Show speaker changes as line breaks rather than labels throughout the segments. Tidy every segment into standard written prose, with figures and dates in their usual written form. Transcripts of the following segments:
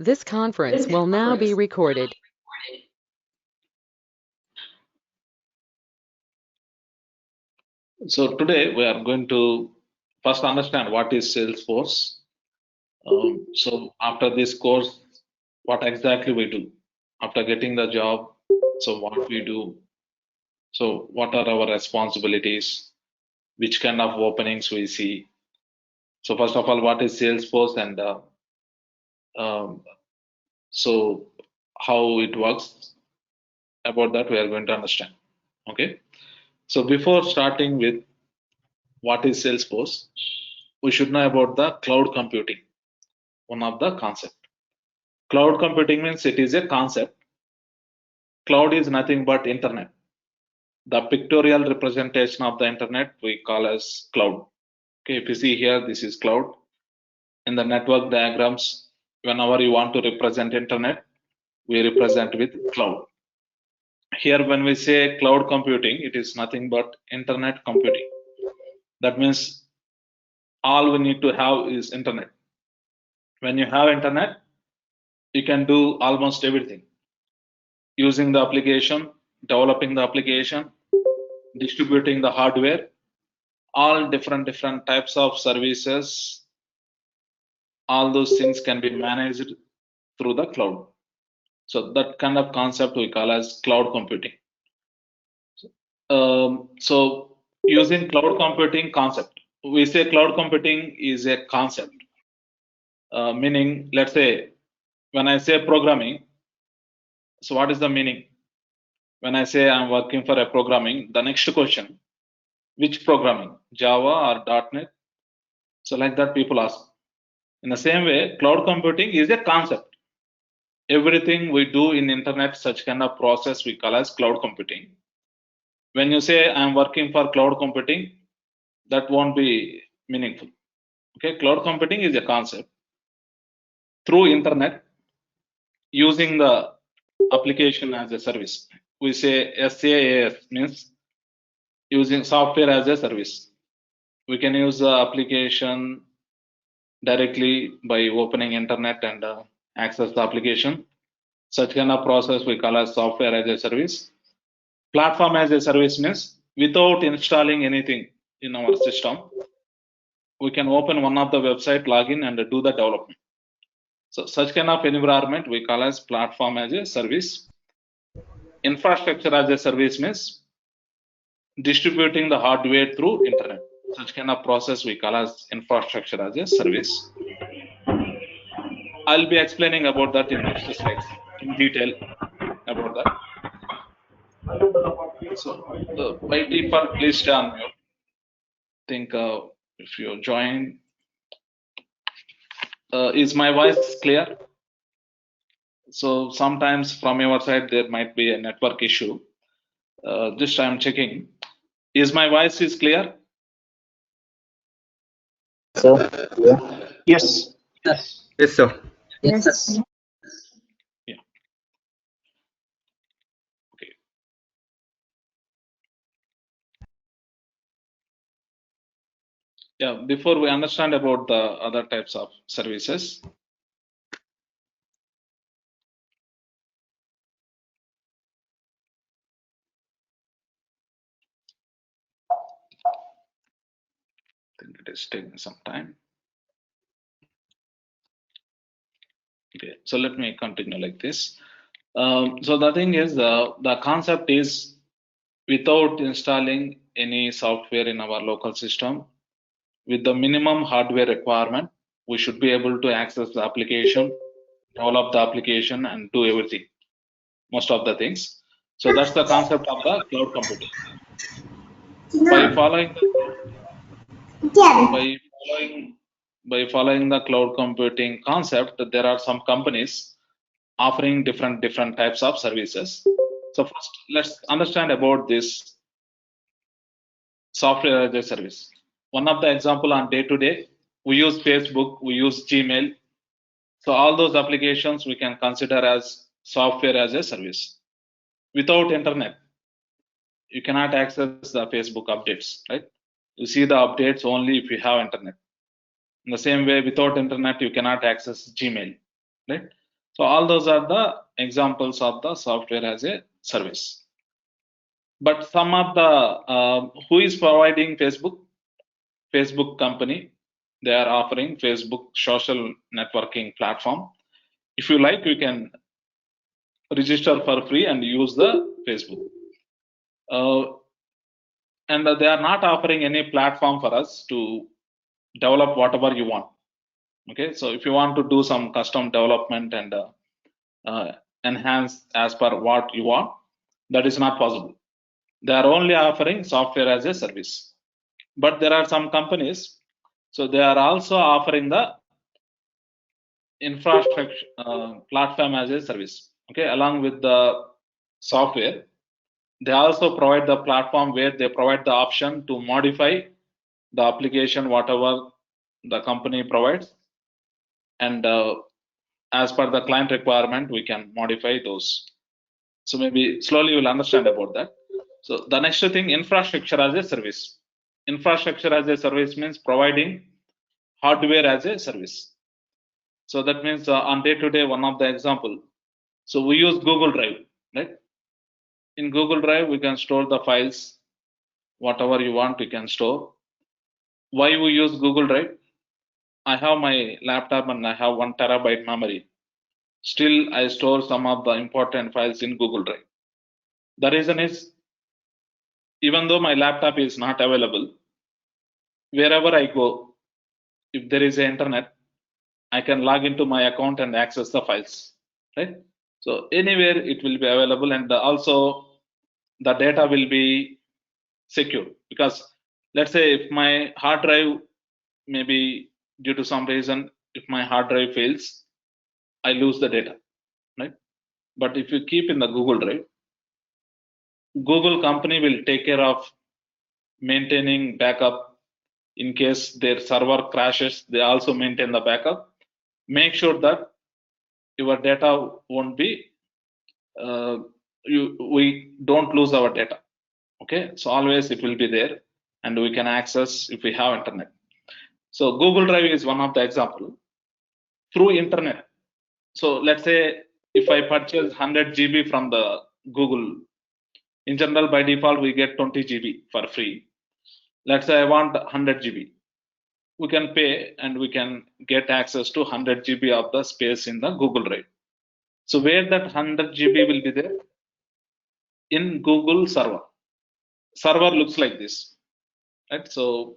This conference will now be recorded.
So today we are going to first understand what is Salesforce. So after this course, what exactly we do after getting the job. So what we do. So what are our responsibilities? Which kind of openings we see? So first of all, what is Salesforce and um, so how it works? About that we are going to understand. Okay. So before starting with what is Salesforce, we should know about the cloud computing, one of the concept. Cloud computing means it is a concept. Cloud is nothing but internet. The pictorial representation of the internet we call as cloud. Okay, if you see here, this is cloud. In the network diagrams, whenever you want to represent internet, we represent with cloud. Here, when we say cloud computing, it is nothing but internet computing. That means all we need to have is internet. When you have internet, you can do almost everything. Using the application, developing the application, distributing the hardware, all different types of services, all those things can be managed through the cloud. So that kind of concept we call as cloud computing. So using cloud computing concept, we say cloud computing is a concept, meaning let's say when I say programming, so what is the meaning? When I say I'm working for a programming, the next question, which programming, Java or .NET? So like that people ask. In the same way, cloud computing is a concept. Everything we do in internet, such kind of process we call as cloud computing. When you say I'm working for cloud computing, that won't be meaningful. Okay, cloud computing is a concept. Through internet, using the application as a service. We say SaaS means using software as a service. We can use the application directly by opening internet and access the application. Such kind of process we call as software as a service. Platform as a service means without installing anything in our system, we can open one of the website, login and do the development. So such kind of environment we call as platform as a service. Infrastructure as a service means distributing the hardware through internet. Such kind of process we call as infrastructure as a service. I'll be explaining about that in next slides in detail about that. So by default, please stay on mute. Think if you join, is my voice clear? So sometimes from your side there might be a network issue. Just I'm checking. Is my voice is clear?
So, yeah.
Yes.
Yes.
Yes, sir.
Yes.
Yeah. Okay. Yeah. Before we understand about the other types of services, I think it is taking some time. Okay. So let me continue like this. So the thing is, the concept is without installing any software in our local system, with the minimum hardware requirement, we should be able to access the application, develop the application, and do everything, most of the things. So that's the concept of the cloud computing. By following the cloud computing concept, there are some companies offering different types of services. So first, let's understand about this software as a service. One of the example on day-to-day, we use Facebook, we use Gmail. So all those applications we can consider as software as a service. Without internet, you cannot access the Facebook updates, right? You see the updates only if you have internet. In the same way, without internet, you cannot access Gmail, right? So all those are the examples of the software as a service. But some of the who is providing Facebook? Facebook company. They are offering Facebook social networking platform. If you like, you can register for free and use the Facebook. And they are not offering any platform for us to develop whatever you want. Okay, so if you want to do some custom development and enhance as per what you want, that is not possible. They are only offering software as a service. But there are some companies, so they are also offering the infrastructure platform as a service. Okay, along with the software, they also provide the platform where they provide the option to modify the application, whatever the company provides, and as per the client requirement, we can modify those. So maybe slowly you'll understand about that. So the next thing, infrastructure as a service. Infrastructure as a service means providing hardware as a service. So that means on day-to-day, one of the example. So we use Google Drive, right? In Google Drive, we can store the files, whatever you want, you can store. Why we use Google Drive? I have my laptop and I have 1 terabyte memory. Still, I store some of the important files in Google Drive. The reason is, even though my laptop is not available, wherever I go, if there is an internet, I can log into my account and access the files, right? So anywhere it will be available, and also the data will be secure, because let's say if my hard drive, maybe due to some reason, if my hard drive fails, I lose the data, right? But if you keep in the Google Drive, Google company will take care of maintaining backup. In case their server crashes, they also maintain the backup. Make sure that your data won't be, we don't lose our data. Okay, so always it will be there and we can access if we have internet. So Google Drive is one of the example through internet. So let's say if I purchase 100 GB from the Google, in general by default we get 20 GB for free. Let's say I want 100 GB. We can pay and we can get access to 100 GB of the space in the Google Drive. So where that 100 GB will be there? In Google server. Server looks like this, right? So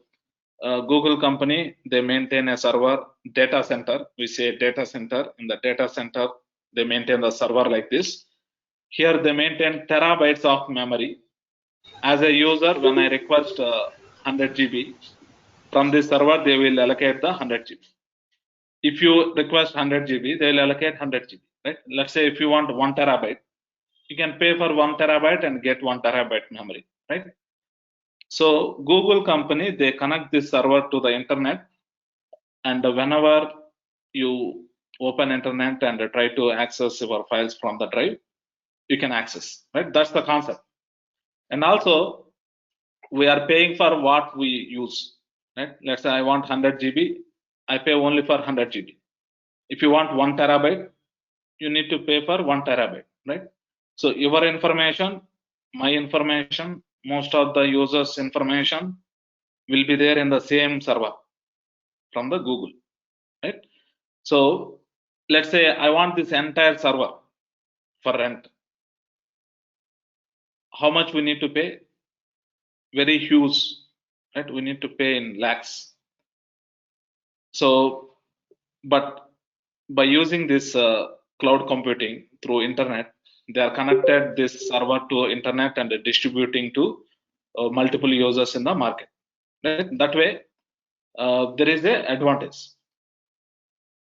Google company, they maintain a server data center. We say data center. In the data center, they maintain the server like this. Here they maintain terabytes of memory. As a user, when I request 100 GB from this server, they will allocate the 100 GB. If you request 100 GB, they will allocate 100 GB, right? Let's say if you want 1 terabyte, you can pay for 1 terabyte and get 1 terabyte memory, right? So Google company, they connect this server to the internet, and whenever you open internet and try to access your files from the drive, you can access, right? That's the concept. And also we are paying for what we use, right? Let's say I want 100 GB, I pay only for 100 GB. If you want 1 terabyte, you need to pay for 1 terabyte, right? So your information, my information, most of the users' information will be there in the same server from the Google, right? So let's say I want this entire server for rent. How much we need to pay? Very huge, right? We need to pay in lakhs. So, but by using this cloud computing through internet, they are connected this server to internet and distributing to multiple users in the market. Right? That way, there is a advantage.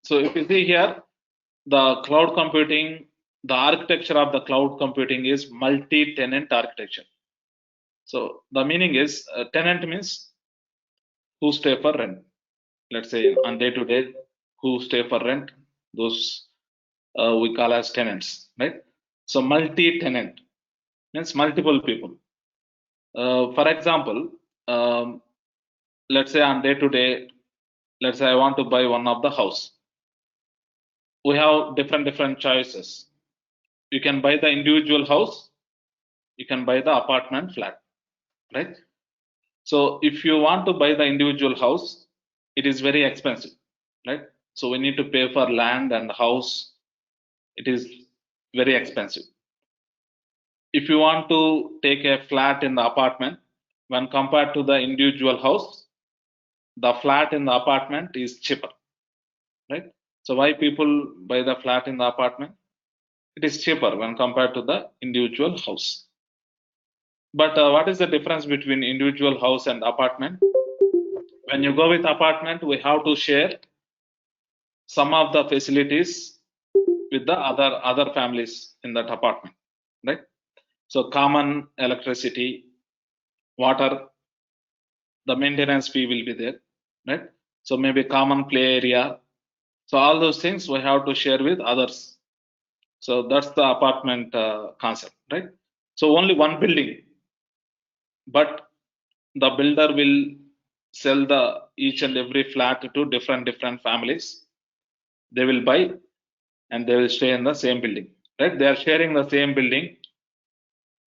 So if you see here, the cloud computing, the architecture of the cloud computing is multi-tenant architecture. So the meaning is tenant means who stay for rent. Let's say on day-to-day, who stay for rent, those we call as tenants, right? So multi-tenant means multiple people. For example, let's say on day-to-day, let's say I want to buy one of the house. we have different choices. You can buy the individual house, you can buy the apartment flat, right? So if you want to buy the individual house, it is very expensive, right? So we need to pay for land and house. It is very expensive. If you want to take a flat in the apartment, when compared to the individual house, the flat in the apartment is cheaper, right? So why people buy the flat in the apartment? It is cheaper when compared to the individual house. But what is the difference between individual house and apartment? When you go with apartment, we have to share some of the facilities with the other families in that apartment, right? So common electricity, water, the maintenance fee will be there, right? So maybe common play area. So all those things we have to share with others. So that's the apartment concept, right? So only one building, but the builder will sell the each and every flat to different families. They will buy and they will stay in the same building, right? They are sharing the same building.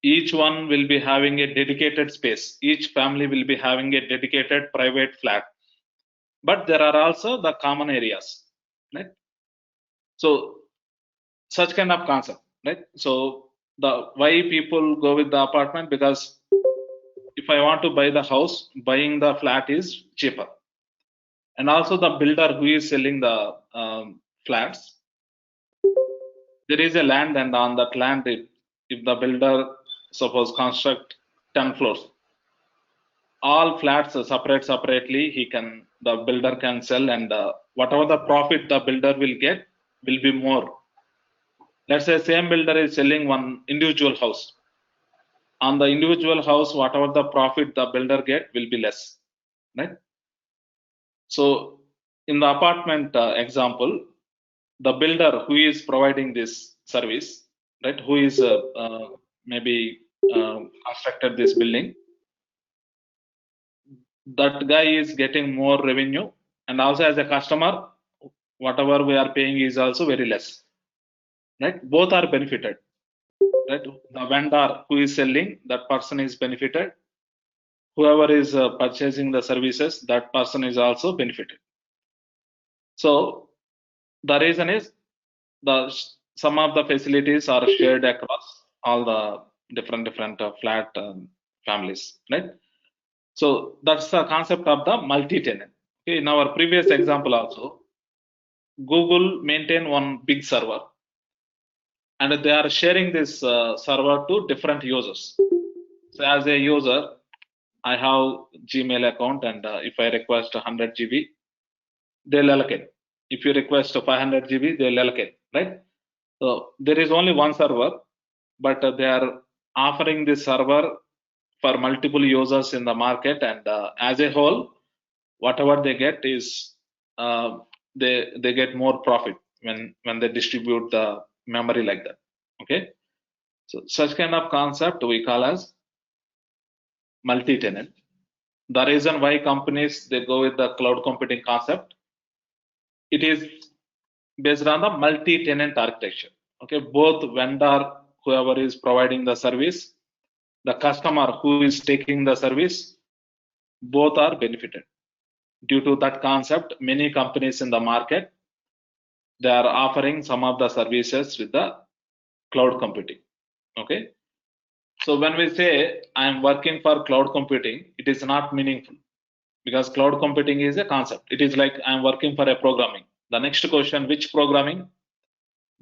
Each one will be having a dedicated space. Each family will be having a dedicated private flat. But there are also the common areas, right? So such kind of concept, right? So the why people go with the apartment, because if I want to buy the house, buying the flat is cheaper. And also the builder who is selling the flats, there is a land, and on that land, if the builder suppose construct 10 floors, all flats separately, the builder can sell, and whatever the profit the builder will get will be more. Let's say same builder is selling one individual house. On the individual house, whatever the profit the builder get will be less, right? So in the apartment example, the builder who is providing this service, right, who is maybe constructed this building, that guy is getting more revenue, and also as a customer, whatever we are paying is also very less, right? Both are benefited, right? The vendor who is selling, that person is benefited. Whoever is purchasing the services, that person is also benefited. So the reason is some of the facilities are shared across all the different flat families, right? So that's the concept of the multi-tenant. Okay, in our previous example also, Google maintain one big server, and they are sharing this server to different users. So as a user, I have Gmail account, and if I request 100 GB, they'll allocate. If you request 500 GB, they'll allocate, right? So there is only one server, but they are offering this server for multiple users in the market, and as a whole, whatever they get is they get more profit when they distribute the memory like that. Okay, so such kind of concept we call as multi-tenant. The reason why companies they go with the cloud computing concept, it is based on the multi-tenant architecture. Okay, both vendor whoever is providing the service, the customer who is taking the service, both are benefited. Due to that concept, many companies in the market, they are offering some of the services with the cloud computing. Okay, so when we say I am working for cloud computing, it is not meaningful, because cloud computing is a concept. It is like I am working for a programming. The next question, which programming?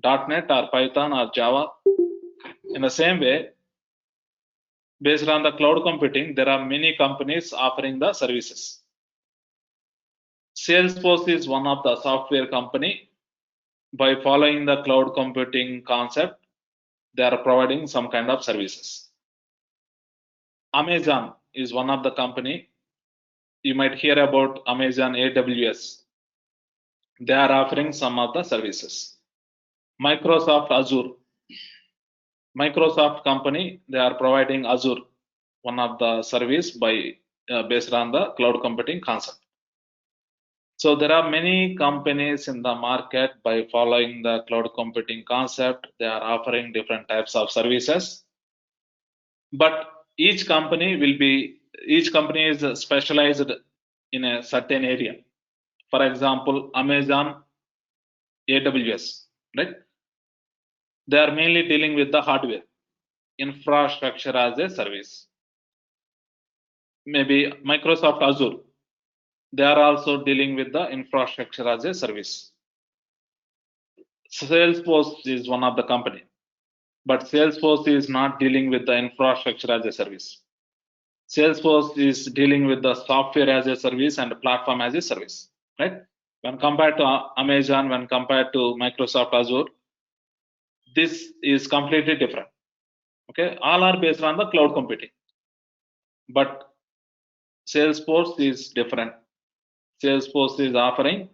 .NET or Python or Java? In the same way, based on the cloud computing, there are many companies offering the services. Salesforce is one of the software company. By following the cloud computing concept, they are providing some kind of services. Amazon is one of the company. You might hear about Amazon AWS. They are offering some of the services. Microsoft Azure. Microsoft company, they are providing Azure, one of the service by based on the cloud computing concept. So there are many companies in the market by following the cloud computing concept. They are offering different types of services, but each company is specialized in a certain area. For example, Amazon, AWS, right? They are mainly dealing with the hardware, infrastructure as a service. Maybe Microsoft Azure, they are also dealing with the infrastructure as a service. Salesforce is one of the company, but Salesforce is not dealing with the infrastructure as a service. Salesforce is dealing with the software as a service and platform as a service, right? When compared to Amazon, when compared to Microsoft Azure, this is completely different. Okay, all are based on the cloud computing, but Salesforce is different. Salesforce is offering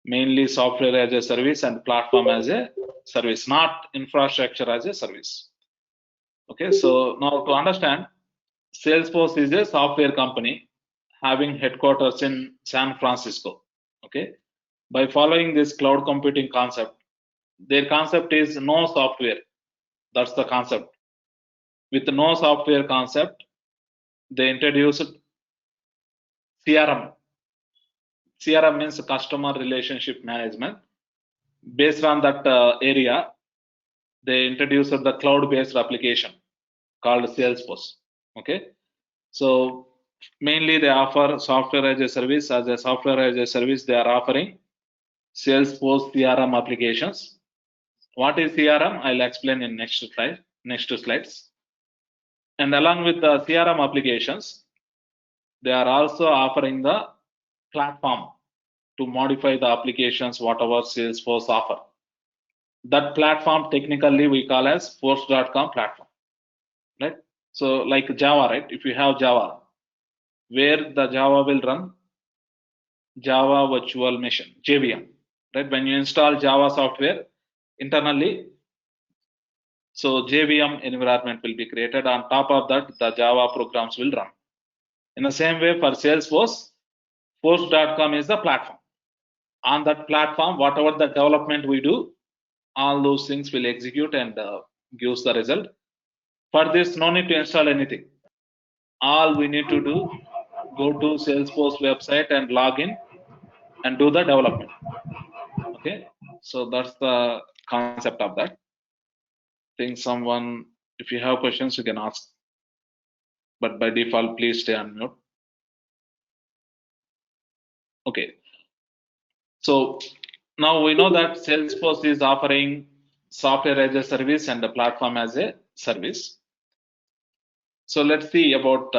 mainly software as a service and platform as a service, not infrastructure as a service. Okay, so now to understand, Salesforce is a software company having headquarters in San Francisco. Okay, by following this cloud computing concept, their concept is no software. That's the concept. With no software concept, they introduced CRM. CRM means customer relationship management. Based on that area, they introduced the cloud-based application called Salesforce. Okay, so mainly they offer software as a service. As a software as a service, they are offering Salesforce CRM applications. What is CRM? I'll explain in next two slides. And along with the CRM applications, they are also offering the platform to modify the applications whatever Salesforce offer. That platform technically we call as Force.com platform, right? So like Java, right? If you have Java, where the Java will run? Java Virtual Machine, JVM, right? When you install Java software internally, so JVM environment will be created. On top of that, the Java programs will run. In the same way for Salesforce, Force.com is the platform. On that platform, whatever the development we do, all those things will execute and gives the result. For this, no need to install anything. All we need to do, go to Salesforce website and log in and do the development. Okay, so that's the concept of that. I think someone, if you have questions, you can ask. But by default, please stay on mute. Okay. So now we know that Salesforce is offering software as a service and the platform as a service. So let's see about,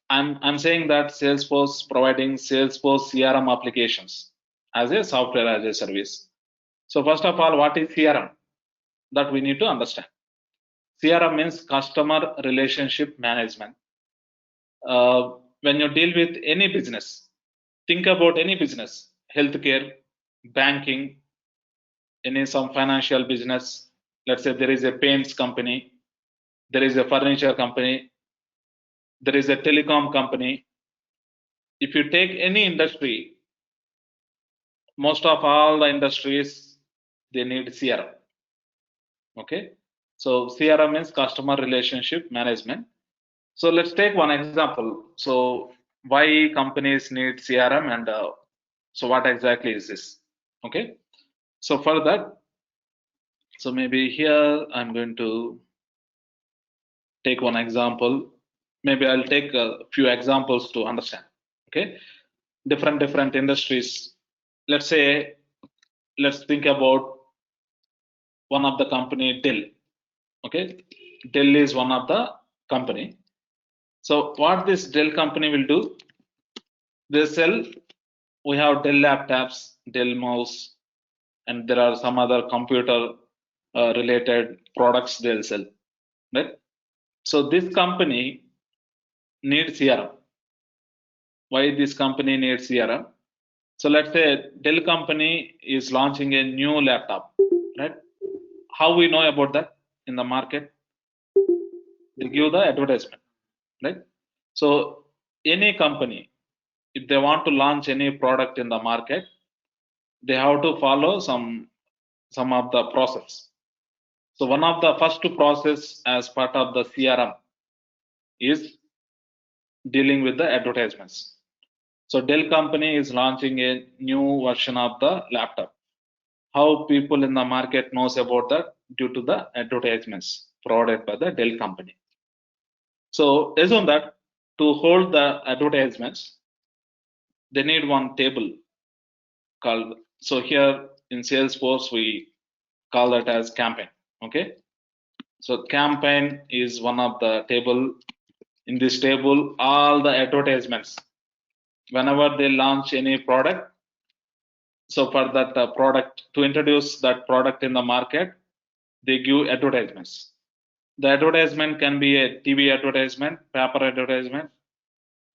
I'm saying that Salesforce providing Salesforce CRM applications as a software as a service. So first of all, what is CRM? That we need to understand. CRM means customer relationship management. When you deal with any business, think about any business, healthcare, banking, some financial business. Let's say there is a paints company, there is a furniture company, there is a telecom company. If you take any industry, most of all the industries, they need CRM. Okay, so CRM means customer relationship management. So let's take one example. So why companies need CRM and so what exactly is this? Okay, so for that, so maybe here I'm going to take one example. Maybe I'll take a few examples to understand. Okay, different industries. Let's say, let's think about one of the company, Dell. Okay, Dell is one of the company. So what this Dell company will do, they sell, we have Dell laptops, Dell mouse, and there are some other computer related products they'll sell, right? So this company needs CRM. Why this company needs CRM? So let's say Dell company is launching a new laptop, right? How we know about that in the market? They give the advertisement, right? So any company, if they want to launch any product in the market, they have to follow some of the process. So one of the first process as part of the CRM is dealing with the advertisements. So Dell company is launching a new version of the laptop. How people in the market knows about that? Due to the advertisements provided by the Dell company. So assume that to hold the advertisements, they need one table called, so here in Salesforce, we call that as campaign. Okay. So campaign is one of the table. In this table, all the advertisements, whenever they launch any product, so for that product, to introduce that product in the market, they give advertisements. The advertisement can be a TV advertisement, paper advertisement.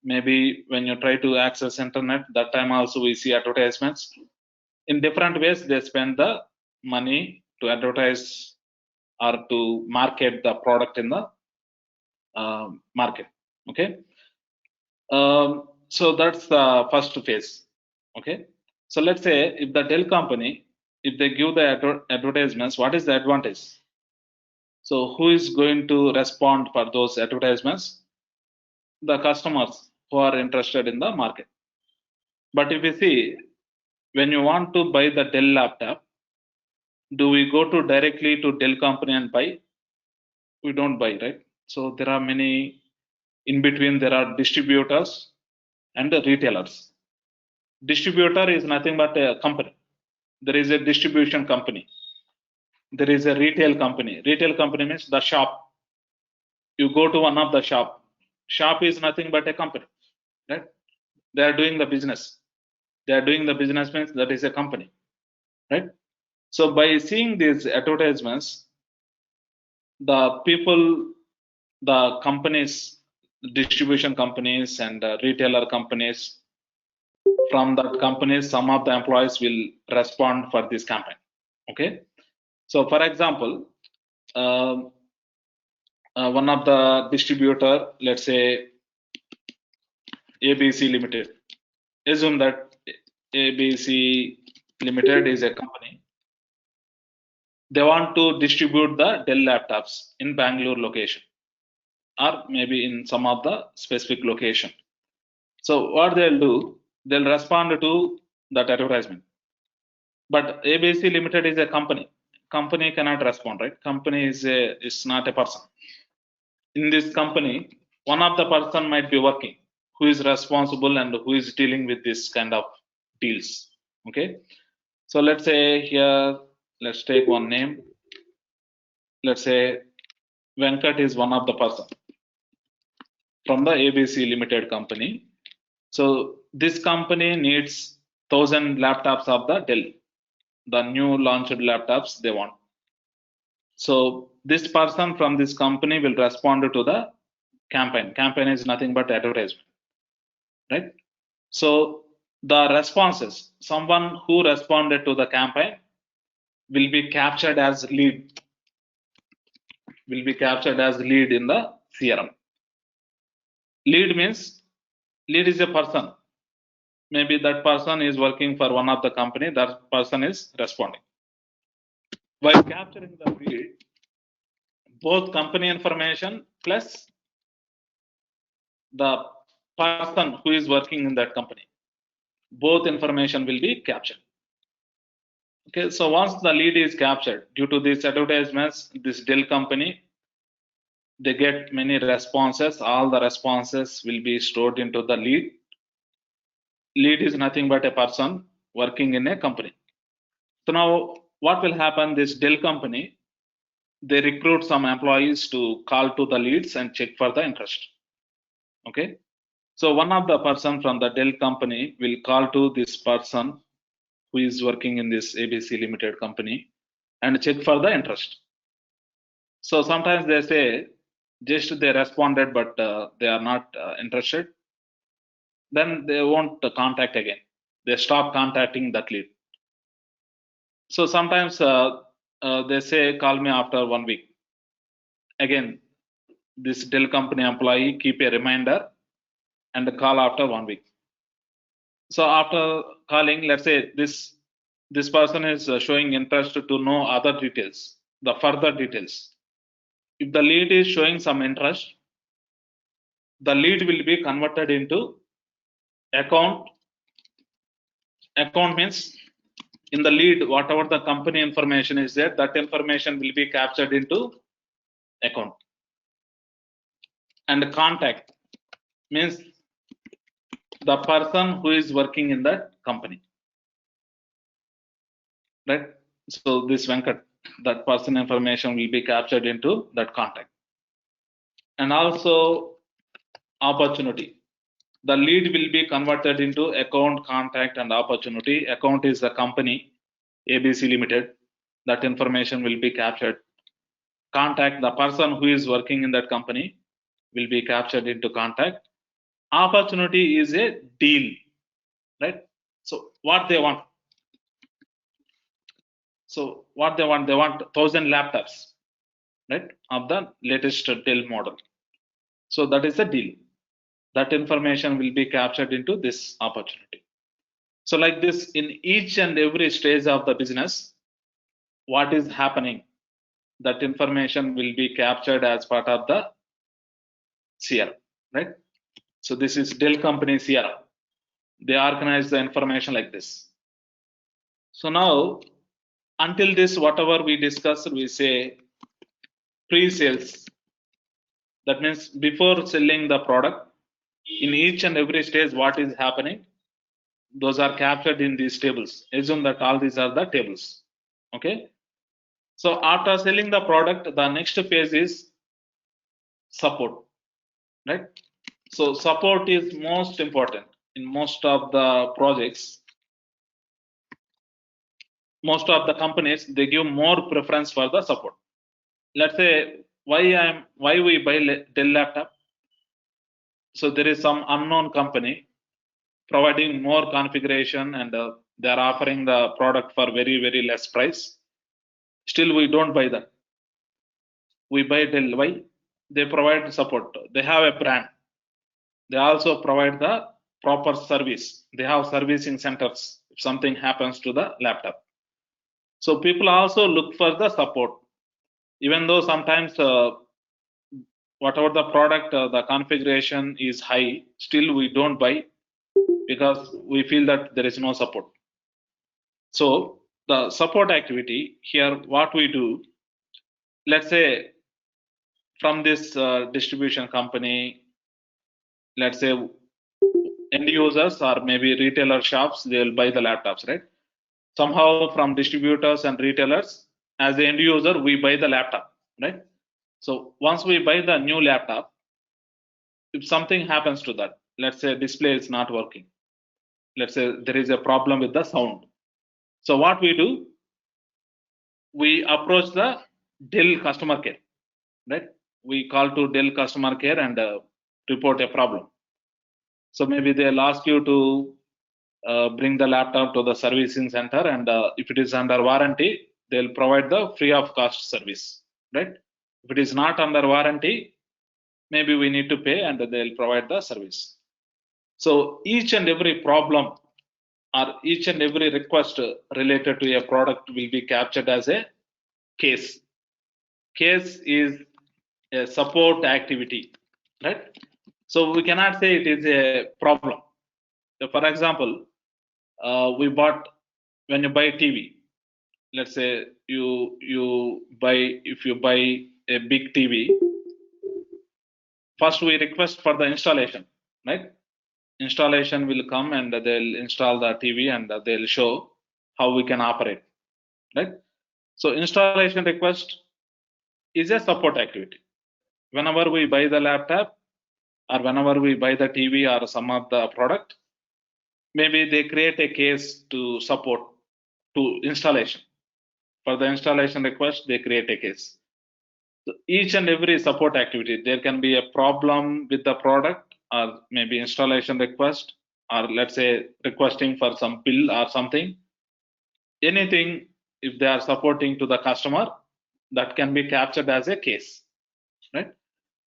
Maybe when you try to access internet, that time also we see advertisements. In different ways, they spend the money to advertise or to market the product in the market. Okay. So that's the first phase. Okay. So let's say if the Dell company, if they give the advertisements, what is the advantage? So who is going to respond for those advertisements? The customers who are interested in the market. But if you see, when you want to buy the Dell laptop, do we go to directly to Dell company and buy? We don't buy, right? So there are many, in between there are distributors and the retailers. Distributor is nothing but a company. There is a distribution company. There is a retail company. Retail company means the shop. You go to one of the shop. Shop is nothing but a company, right? They are doing the business. They are doing the business means that is a company, right? So by seeing these advertisements, the people, the companies, distribution companies and retailer companies, from that companies, some of the employees will respond for this campaign. Okay. So for example, one of the distributor, let's say ABC Limited, assume that ABC Limited is a company. They want to distribute the Dell laptops in Bangalore location, or maybe in some of the specific location. So what they'll do, they'll respond to that advertisement. But ABC Limited is a company. Company cannot respond, right? Company is not a person. In this company, one of the person might be working, who is responsible and who is dealing with this kind of deals. Okay. So let's say here, let's take one name. Let's say Venkat is one of the person from the ABC Limited company. So this company needs 1,000 laptops of the Dell, the new launched laptops they want. So this person from this company will respond to the campaign. Campaign is nothing but advertisement, right? So the responses, someone who responded to the campaign will be captured as lead, in the CRM. Lead means, lead is a person. Maybe that person is working for one of the company, that person is responding. While capturing the lead, both company information plus the person who is working in that company, both information will be captured. Okay, so once the lead is captured, due to these advertisements, this Dell company, they get many responses. All the responses will be stored into the lead. Lead is nothing but a person working in a company. So now what will happen? This Dell company, they recruit some employees to call to the leads and check for the interest. Okay. So one of the person from the Dell company will call to this person who is working in this ABC Limited company and check for the interest. So sometimes they say just they responded, but they are not interested. Then they won't contact again. They stop contacting that lead. So sometimes they say call me after 1 week. Again, this Dell company employee keep a reminder and call after 1 week. So after calling, let's say this person is showing interest to know other details, the further details. If the lead is showing some interest, the lead will be converted into account. Account means in the lead, whatever the company information is there, that information will be captured into account. And contact means the person who is working in that company, right? So this Venkat, that person information will be captured into that contact. And also opportunity. The lead will be converted into account, contact, and opportunity. Account is the company, ABC Limited. That information will be captured. Contact, the person who is working in that company, will be captured into contact. Opportunity is a deal, right? So what they want? So what they want? They want 1,000 laptops, right, of the latest Dell model. So that is the deal. That information will be captured into this opportunity. So like this, in each and every stage of the business, what is happening, that information will be captured as part of the CRM, right? So this is Dell company CRM. They organize the information like this. So now, until this, whatever we discussed, we say pre-sales. That means before selling the product, in each and every stage, what is happening, those are captured in these tables. Assume that all these are the tables. Okay. So after selling the product, the next phase is support, right? So support is most important in most of the projects. Most of the companies, they give more preference for the support. Let's say why we buy Dell laptop. So there is some unknown company providing more configuration, and they are offering the product for very less price. Still we don't buy that. We buy Dell. Why? They provide support. They have a brand. They also provide the proper service. They have servicing centers if something happens to the laptop. So people also look for the support, even though sometimes whatever the product, the configuration is high, still we don't buy because we feel that there is no support. So the support activity here, what we do, let's say from this distribution company, let's say end users or maybe retailer shops, they will buy the laptops, right? Somehow from distributors and retailers, as the end user, we buy the laptop, right? So once we buy the new laptop, if something happens to that, let's say display is not working, let's say there is a problem with the sound. So what we do, we approach the Dell customer care, right? We call to Dell customer care and report a problem. So maybe they'll ask you to bring the laptop to the servicing center, and if it is under warranty, they'll provide the free of cost service, right? If it is not under warranty, maybe we need to pay and they'll provide the service. So each and every problem or each and every request related to a product will be captured as a case. Case is a support activity, right? So we cannot say it is a problem. So for example, we bought, when you buy TV, let's say you buy, if you buy a big TV, first we request for the installation, right? Installation will come and they'll install the TV and they'll show how we can operate, right? So installation request is a support activity. Whenever we buy the laptop or whenever we buy the TV or some of the product, maybe they create a case to support to installation. For the installation request, they create a case. So each and every support activity, there can be a problem with the product or maybe installation request, or let's say requesting for some bill or something. Anything, if they are supporting to the customer, that can be captured as a case, right?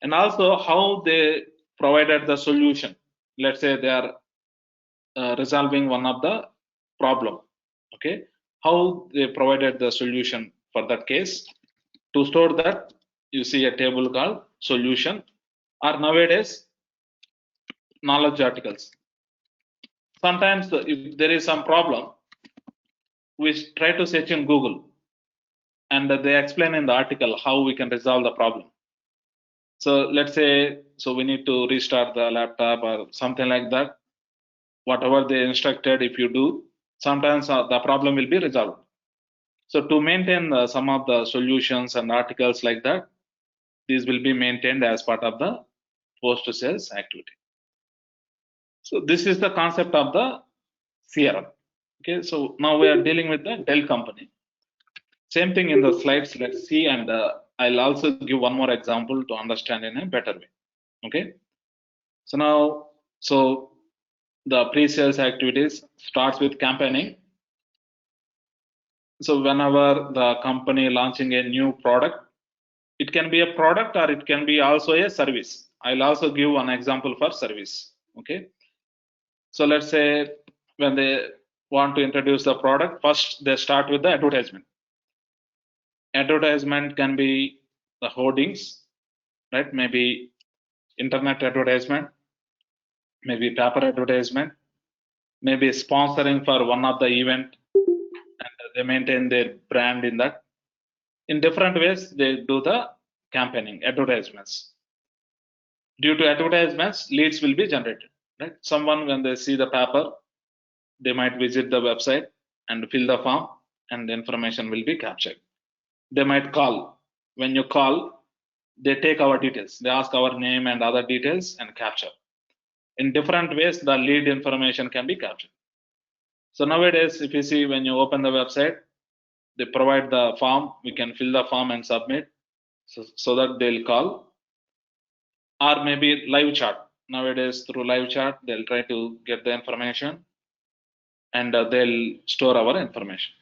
And also how they provided the solution. Let's say they are resolving one of the problem. Okay, how they provided the solution for that case. To store that, you see a table called solution, or nowadays knowledge articles. Sometimes if there is some problem, we try to search in Google, and they explain in the article how we can resolve the problem. So let's say, so we need to restart the laptop or something like that. Whatever they instructed, if you do, sometimes the problem will be resolved. So to maintain some of the solutions and articles like that, these will be maintained as part of the post-sales activity. So this is the concept of the CRM. Okay, so now we are dealing with the Dell company. Same thing in the slides, let's see, and I'll also give one more example to understand in a better way. Okay, so now, so the pre-sales activities starts with campaigning. So whenever the company launching a new product, it can be a product or it can be also a service. I'll also give one example for service. Okay, so let's say when they want to introduce the product, first they start with the advertisement. Advertisement can be the hoardings, right? Maybe internet advertisement, maybe paper advertisement, maybe sponsoring for one of the event, and they maintain their brand in that. In different ways, they do the campaigning, advertisements. Due to advertisements, leads will be generated, right? Someone, when they see the paper, they might visit the website and fill the form, and the information will be captured. They might call. When you call, they take our details. They ask our name and other details and capture. In different ways, the lead information can be captured. So nowadays, if you see, when you open the website, they provide the form. We can fill the form and submit, so that they'll call. Or maybe live chat. Nowadays, through live chat, they'll try to get the information, and they'll store our information.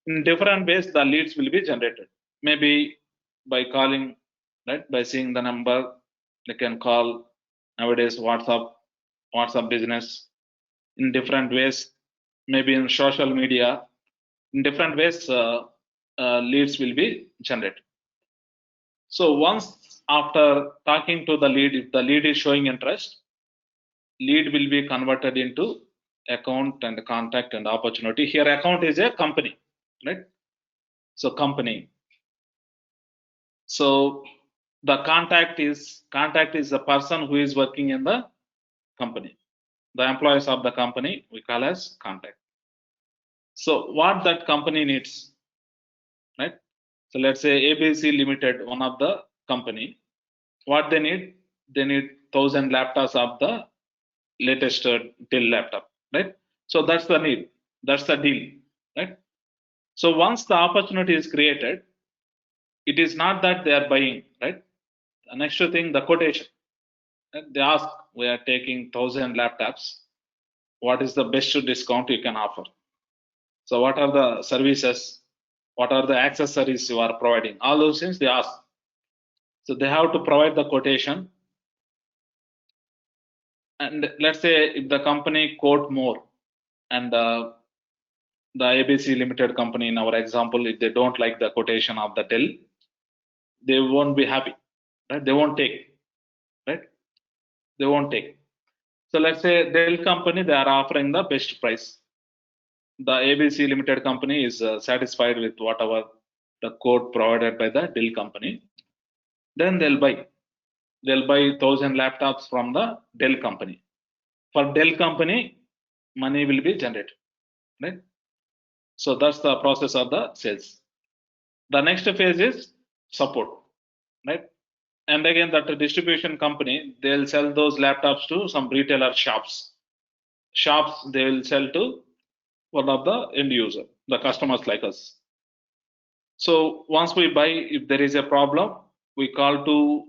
In different ways, the leads will be generated. Maybe by calling, right? By seeing the number, they can call. Nowadays, WhatsApp business. In different ways, maybe in social media, in different ways, leads will be generated. So once after talking to the lead, if the lead is showing interest, lead will be converted into account and contact and opportunity. Here, account is a company, right? So company. So the contact is the person who is working in the company. The employees of the company we call as contact. So what that company needs, right? So let's say ABC Limited, one of the company, what they need 1,000 laptops of the latest Dell laptop, right? So that's the need, that's the deal, right? So once the opportunity is created, it is not that they are buying, right? The next thing, the quotation. They ask, we are taking 1,000 laptops. What is the best discount you can offer? So what are the services? What are the accessories you are providing? All those things they ask. So they have to provide the quotation. And let's say if the company quote more, and the ABC Limited company in our example, if they don't like the quotation of the Dell, they won't be happy, right? They won't take, right? They won't take. So let's say Dell company, they are offering the best price. The ABC Limited company is satisfied with whatever the quote provided by the Dell company. Then they'll buy 1,000 laptops from the Dell company. For Dell company, money will be generated, right? So that's the process of the sales. The next phase is support, right? And again, that distribution company, they'll sell those laptops to some retailer shops. They will sell to one of the end user, the customers like us. So once we buy, if there is a problem, we call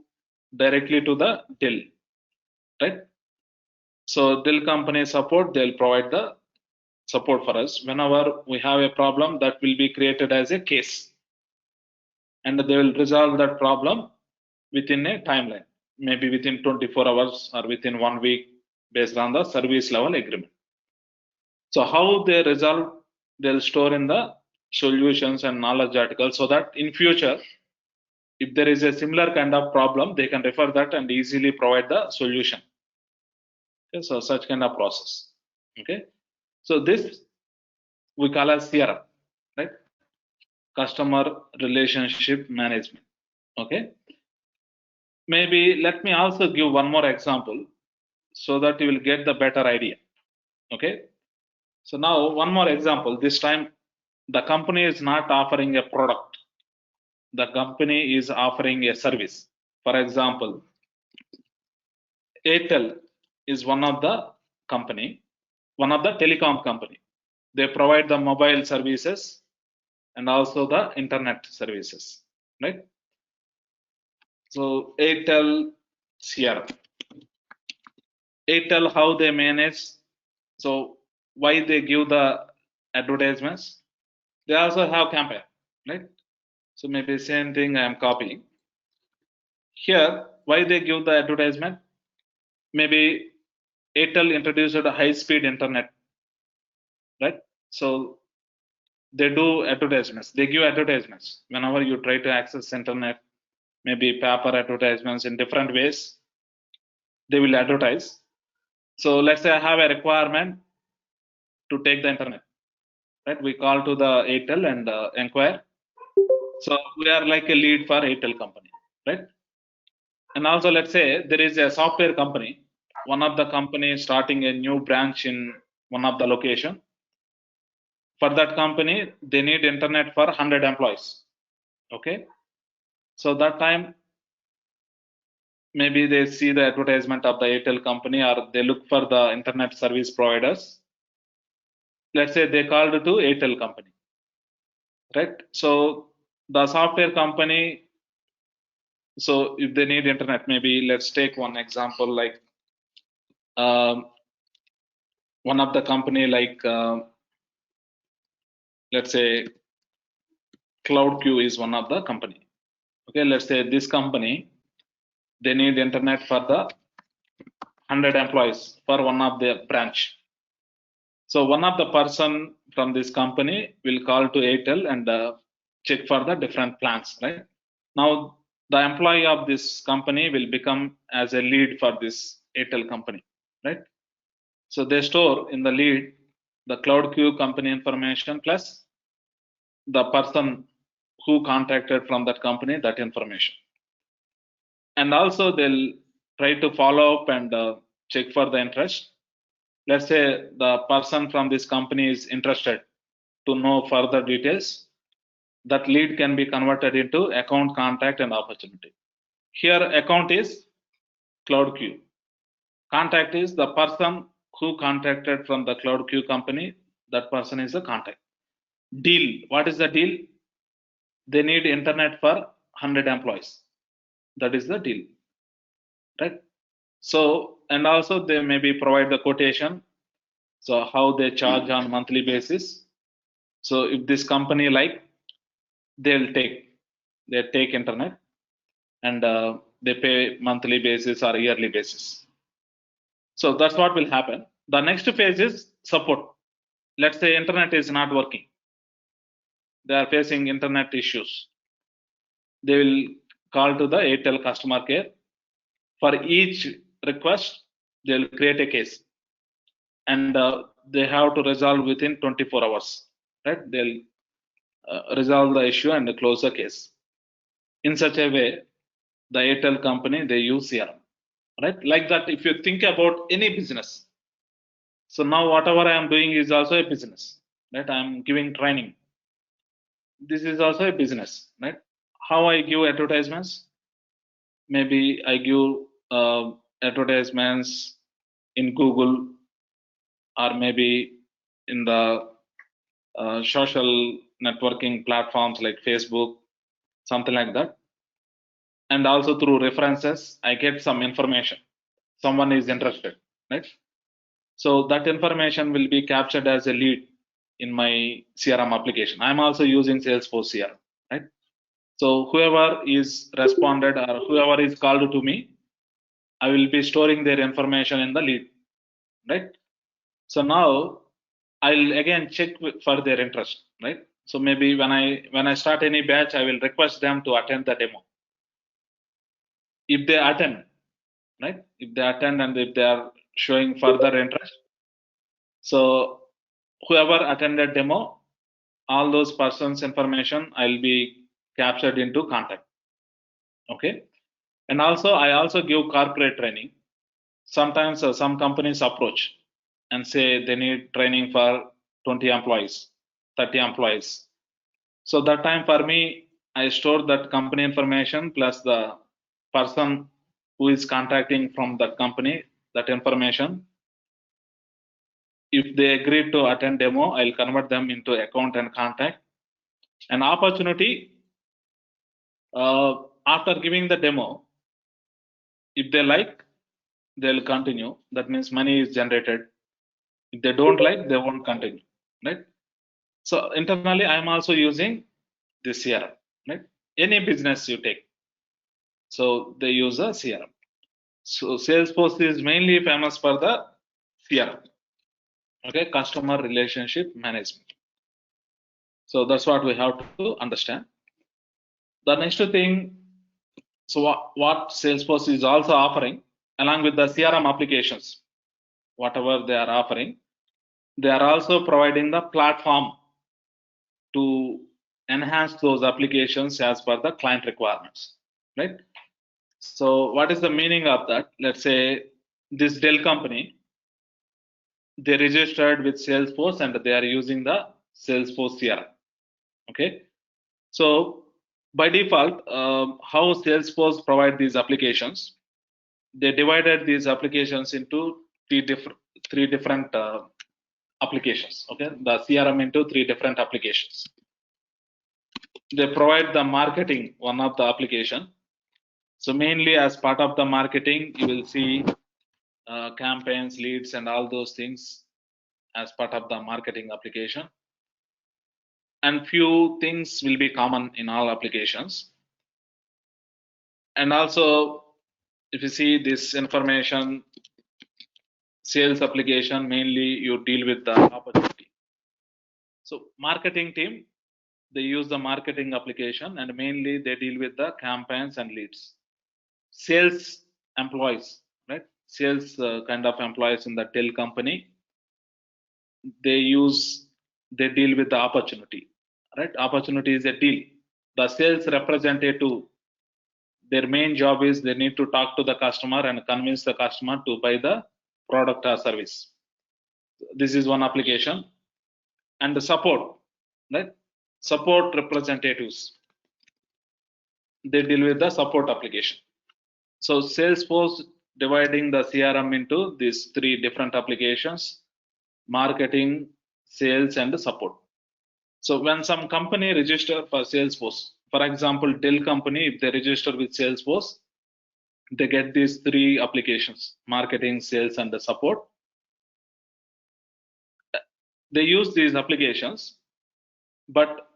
directly to the Dell, right? So Dell company support, they'll provide the support for us. Whenever we have a problem, that will be created as a case, and they will resolve that problem within a timeline, maybe within 24 hours or within 1 week, based on the service level agreement. So how they resolve, they'll store in the solutions and knowledge articles, so that in future, if there is a similar kind of problem, they can refer that and easily provide the solution. Okay, so such kind of process. Okay, so this we call as CRM, right? Customer relationship management. Okay, maybe let me also give one more example so that you will get the better idea. Okay, so now one more example. This time the company is not offering a product, the company is offering a service. For example, Airtel is one of the telecom company. They provide the mobile services and also the internet services, right? So Airtel CRM. Airtel, how they manage, so why they give the advertisements? They also have campaign, right? So maybe same thing I am copying. Here, why they give the advertisement? Maybe Airtel introduced a high-speed internet, right? So they do advertisements. They give advertisements whenever you try to access internet, maybe paper advertisements in different ways. They will advertise. So let's say I have a requirement to take the internet, right? We call to the Airtel and inquire. So we are like a lead for Airtel company, right? And also let's say there is a software company, one of the company starting a new branch in one of the location. For that company, they need internet for 100 employees. Okay. So that time, maybe they see the advertisement of the Airtel company or they look for the internet service providers. Let's say they called to Airtel company, right? So the software company, so if they need internet, maybe let's take one example like one of the company like let's say CloudQ is one of the company. Okay, let's say this company, they need internet for the 100 employees for one of their branch. So one of the person from this company will call to Airtel and check for the different plans, right? Now the employee of this company will become as a lead for this Airtel company, right? So they store in the lead the CloudQ company information plus the person who contacted from that company, that information. And also they'll try to follow up and check for the interest. Let's say the person from this company is interested to know further details. That lead can be converted into account, contact, and opportunity. Here account is CloudQ. Contact is the person who contacted from the CloudQ company. That person is the contact. Deal. What is the deal? They need internet for 100 employees. That is the deal, right? So, and also they maybe provide the quotation. So how they charge on monthly basis. So if this company like, they take internet and they pay monthly basis or yearly basis. So that's what will happen. The next phase is support. Let's say internet is not working. They are facing internet issues. They will call to the Airtel customer care. For each request, they'll create a case and they have to resolve within 24 hours, right? They'll resolve the issue and close the case. In such a way, the Airtel company, they use CRM, right? Like that, if you think about any business. So now whatever I am doing is also a business, right? I'm giving training. This is also a business, right? How I give advertisements? Maybe I give advertisements in Google or maybe in the social networking platforms like Facebook, something like that. And also through references, I get some information. Someone is interested, right? So that information will be captured as a lead in my CRM application. I'm also using Salesforce CRM, right? So whoever is responded or whoever is called to me, I will be storing their information in the lead, right? So now I'll again check for their interest, right? So maybe when I start any batch, I will request them to attend the demo. If they attend, right? If they attend and if they are showing further interest, so whoever attended demo, all those persons' information I'll be captured into contact. Okay, and also I also give corporate training. Sometimes some companies approach and say they need training for 20 employees, 30 employees. So that time for me, I store that company information plus the person who is contacting from that company, that information. If they agree to attend demo, I'll convert them into account and contact. An opportunity, after giving the demo, if they like, they'll continue. That means money is generated. If they don't like, they won't continue, right? So internally, I'm also using this CRM, right? Any business you take, so they use a CRM. So Salesforce is mainly famous for the CRM, okay, customer relationship management. So that's what we have to understand. The next thing, so what Salesforce is also offering, along with the CRM applications, whatever they are offering, they are also providing the platform to enhance those applications as per the client requirements, right? So what is the meaning of that? Let's say this Dell company, they registered with Salesforce and they are using the Salesforce CRM. Okay, so by default, how Salesforce provide these applications? They divided these applications into three different applications. Okay, the CRM into three different applications. They provide the marketing, one of the application. So mainly as part of the marketing, you will see campaigns, leads, and all those things as part of the marketing application. And few things will be common in all applications. And also, if you see this information, sales application, mainly you deal with the opportunity. So marketing team, they use the marketing application and mainly they deal with the campaigns and leads. Sales employees, right? Sales kind of employees in the Dell company, they deal with the opportunity, right? Opportunity is a deal. The sales representative, their main job is they need to talk to the customer and convince the customer to buy the product or service. This is one application. And the support, right? Support representatives, they deal with the support application. So Salesforce dividing the CRM into these three different applications: marketing, sales, and support. So when some company register for Salesforce, for example, Dell company, if they register with Salesforce, they get these three applications: marketing, sales, and the support. They use these applications, but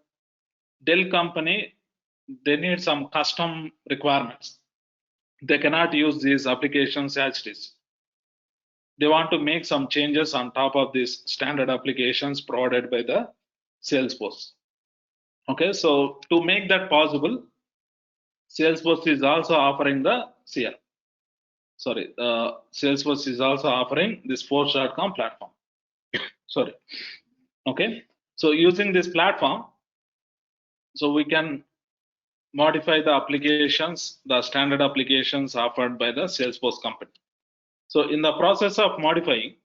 Dell company, they need some custom requirements. They cannot use these applications as it is. They want to make some changes on top of these standard applications provided by the Salesforce. Okay, so to make that possible, Salesforce is also offering the CRM. Sorry, Salesforce is also offering this Force.com platform. Sorry. Okay, so using this platform, so we can modify the applications, the standard applications offered by the Salesforce company. So in the process of modifying,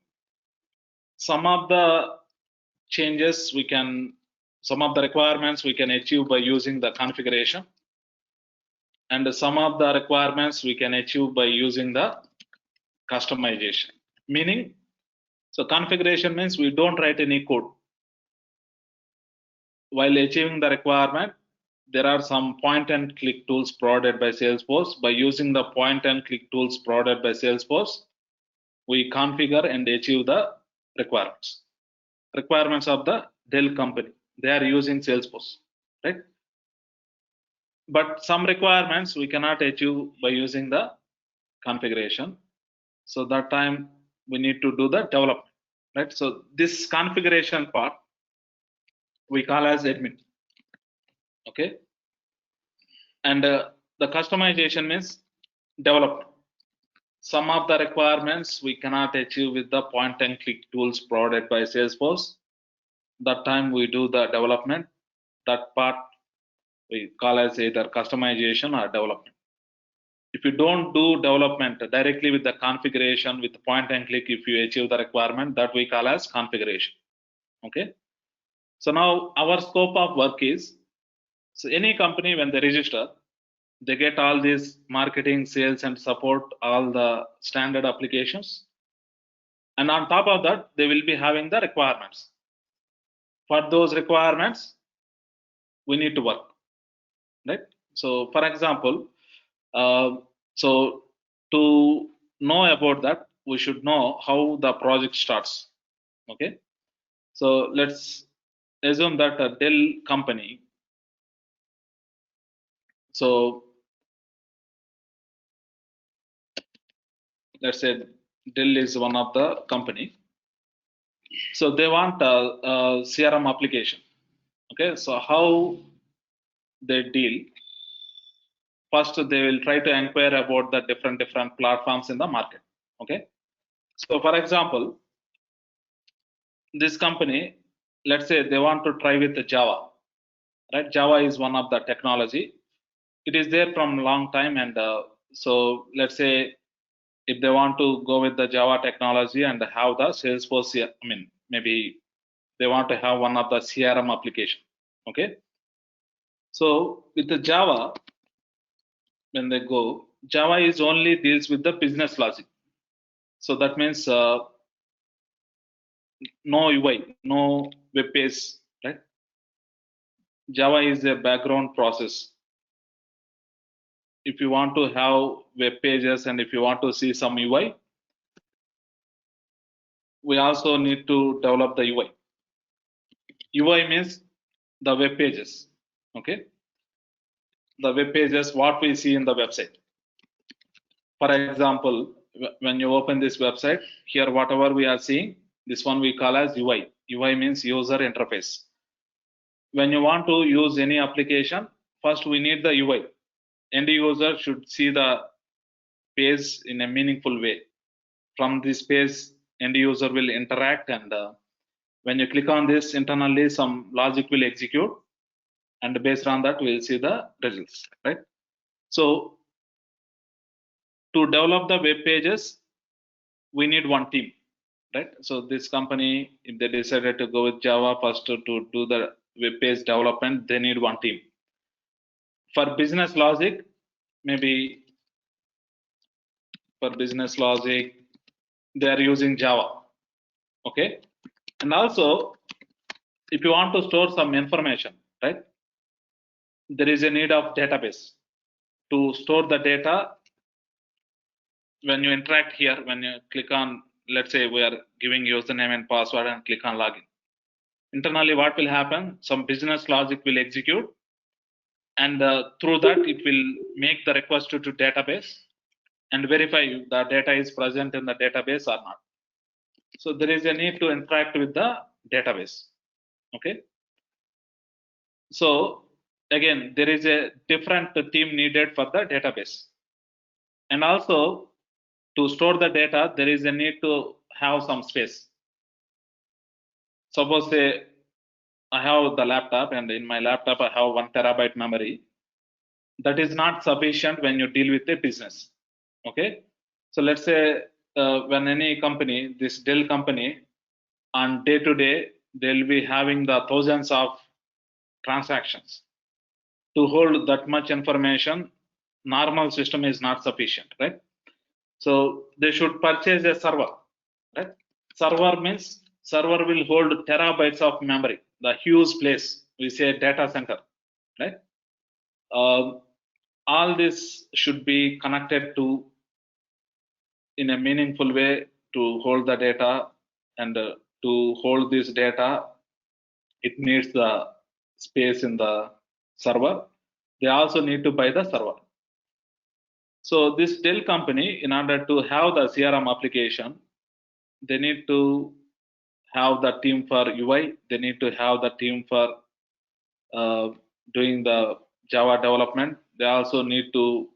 some of the changes we can, some of the requirements we can achieve by using the configuration, and some of the requirements we can achieve by using the customization. Meaning, so configuration means we don't write any code. While achieving the requirement, there are some point and click tools provided by Salesforce. By using the point and click tools provided by Salesforce, we configure and achieve the requirements. Requirements of the Dell company, they are using Salesforce, right? But some requirements we cannot achieve by using the configuration. So that time we need to do the development, right? So this configuration part we call as admin, okay? And the customization means development. Some of the requirements we cannot achieve with the point and click tools provided by Salesforce. That time we do the development. That part we call as either customization or development. If you don't do development directly with the configuration with point and click, if you achieve the requirement, that we call as configuration. Okay. So now our scope of work is, so any company when they register, they get all these marketing, sales, and support, all the standard applications. And on top of that, they will be having the requirements. For those requirements, we need to work, right? So for example, so to know about that, we should know how the project starts, okay? So let's assume that a Dell company, so let's say Dell is one of the company. So they want a CRM application, okay? So how they deal? First, they will try to inquire about the different platforms in the market, okay? So for example, this company, let's say they want to try with the Java, right? Java is one of the technology. It is there from long time, and so let's say if they want to go with the Java technology and have the Salesforce, I mean, maybe they want to have one of the CRM application, okay? So with the Java, when they go, Java is only deals with the business logic. So that means no UI, no web page, right? Java is a background process. If you want to have web pages and if you want to see some UI, we also need to develop the UI. UI means the web pages, okay? The web pages, what we see in the website. For example, when you open this website, here whatever we are seeing, this one we call as UI. UI means user interface. When you want to use any application, first we need the UI. End user should see the page in a meaningful way. From this page, end user will interact, and when you click on this, internally some logic will execute, and based on that we'll see the results, right? So to develop the web pages, we need one team, right? So this company, if they decided to go with Java first to do the web page development, they need one team. For business logic, maybe for business logic, they are using Java, okay? And also, if you want to store some information, right? There is a need of database to store the data. When you interact here, when you click on, let's say we are giving username and password and click on login. Internally, what will happen? Some business logic will execute, and through that it will make the request to database and verify the data is present in the database or not. So there is a need to interact with the database, okay? So again, there is a different team needed for the database. And also to store the data, there is a need to have some space. Suppose say I have the laptop, and in my laptop I have 1 terabyte memory. That is not sufficient when you deal with a business, okay? So let's say when any company, this Dell company, on day to day, they'll be having the thousands of transactions. To hold that much information, normal system is not sufficient, right? So they should purchase a server, right? Server means server will hold terabytes of memory, the huge place, we say data center, right? All this should be connected to in a meaningful way to hold the data, and to hold this data, it needs the space in the server. They also need to buy the server. So this Dell company, in order to have the CRM application, they need to have the team for UI. They need to have the team for doing the Java development. They also need to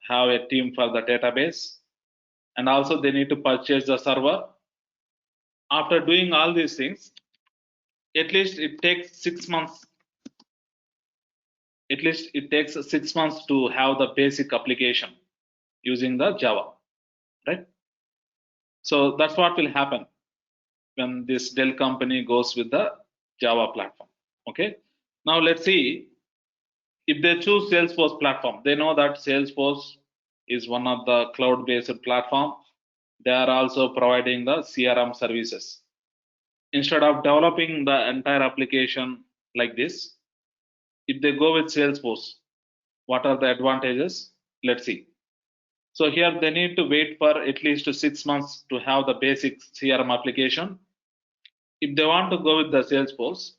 have a team for the database, and also they need to purchase the server. After doing all these things, at least it takes 6 months. At least it takes 6 months to have the basic application using the Java, right? So that's what will happen when this Dell company goes with the Java platform. Okay. Now let's see if they choose Salesforce platform. They know that Salesforce is one of the cloud-based platform. They are also providing the CRM services. Instead of developing the entire application like this, if they go with Salesforce, what are the advantages? Let's see. So here they need to wait for at least 6 months to have the basic CRM application. If they want to go with the Salesforce,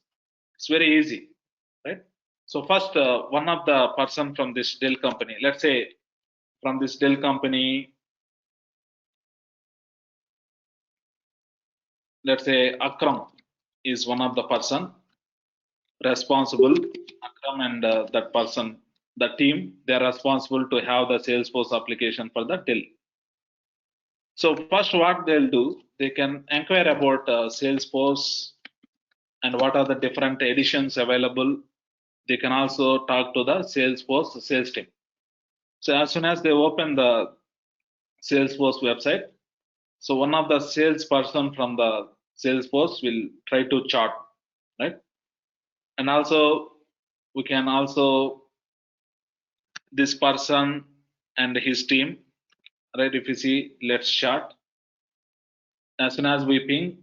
it's very easy, right? So first, one of the person from this Dell company, let's say from this Dell company, let's say Akram is one of the person responsible. Akram and that person, the team, they are responsible to have the Salesforce application for the Dell. So first, what they'll do, they can inquire about Salesforce and what are the different editions available. They can also talk to the Salesforce sales team. So as soon as they open the Salesforce website, so one of the salesperson from the Salesforce will try to chat, right? And also we can also this person and his team, right? If you see, let's chat. As soon as we ping,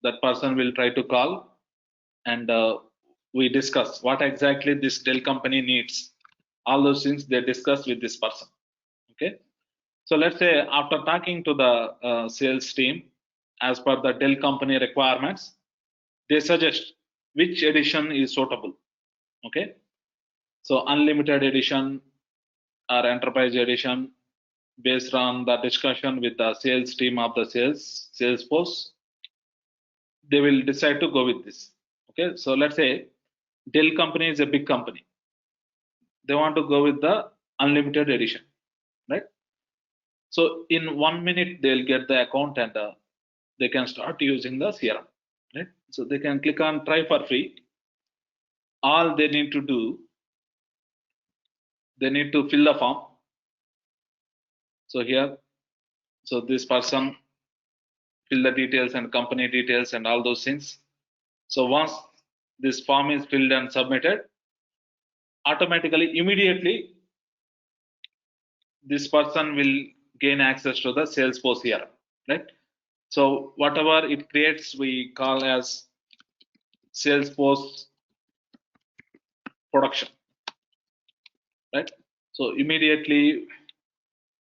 that person will try to call, and we discuss what exactly this Dell company needs. All those things they discuss with this person. Okay. So let's say after talking to the sales team, as per the Dell company requirements, they suggest which edition is suitable. Okay. So unlimited edition or enterprise edition, based on the discussion with the sales team of the Salesforce, they will decide to go with this. Okay. So let's say Dell company is a big company. They want to go with the unlimited edition, right? So in 1 minute, they'll get the account and they can start using the CRM, right? So they can click on try for free. All they need to do, they need to fill the form. So here, so this person fill the details and company details and all those things. So once this form is filled and submitted, automatically, immediately, this person will gain access to the Salesforce CRM, right? So whatever it creates, we call as Salesforce production, right? So immediately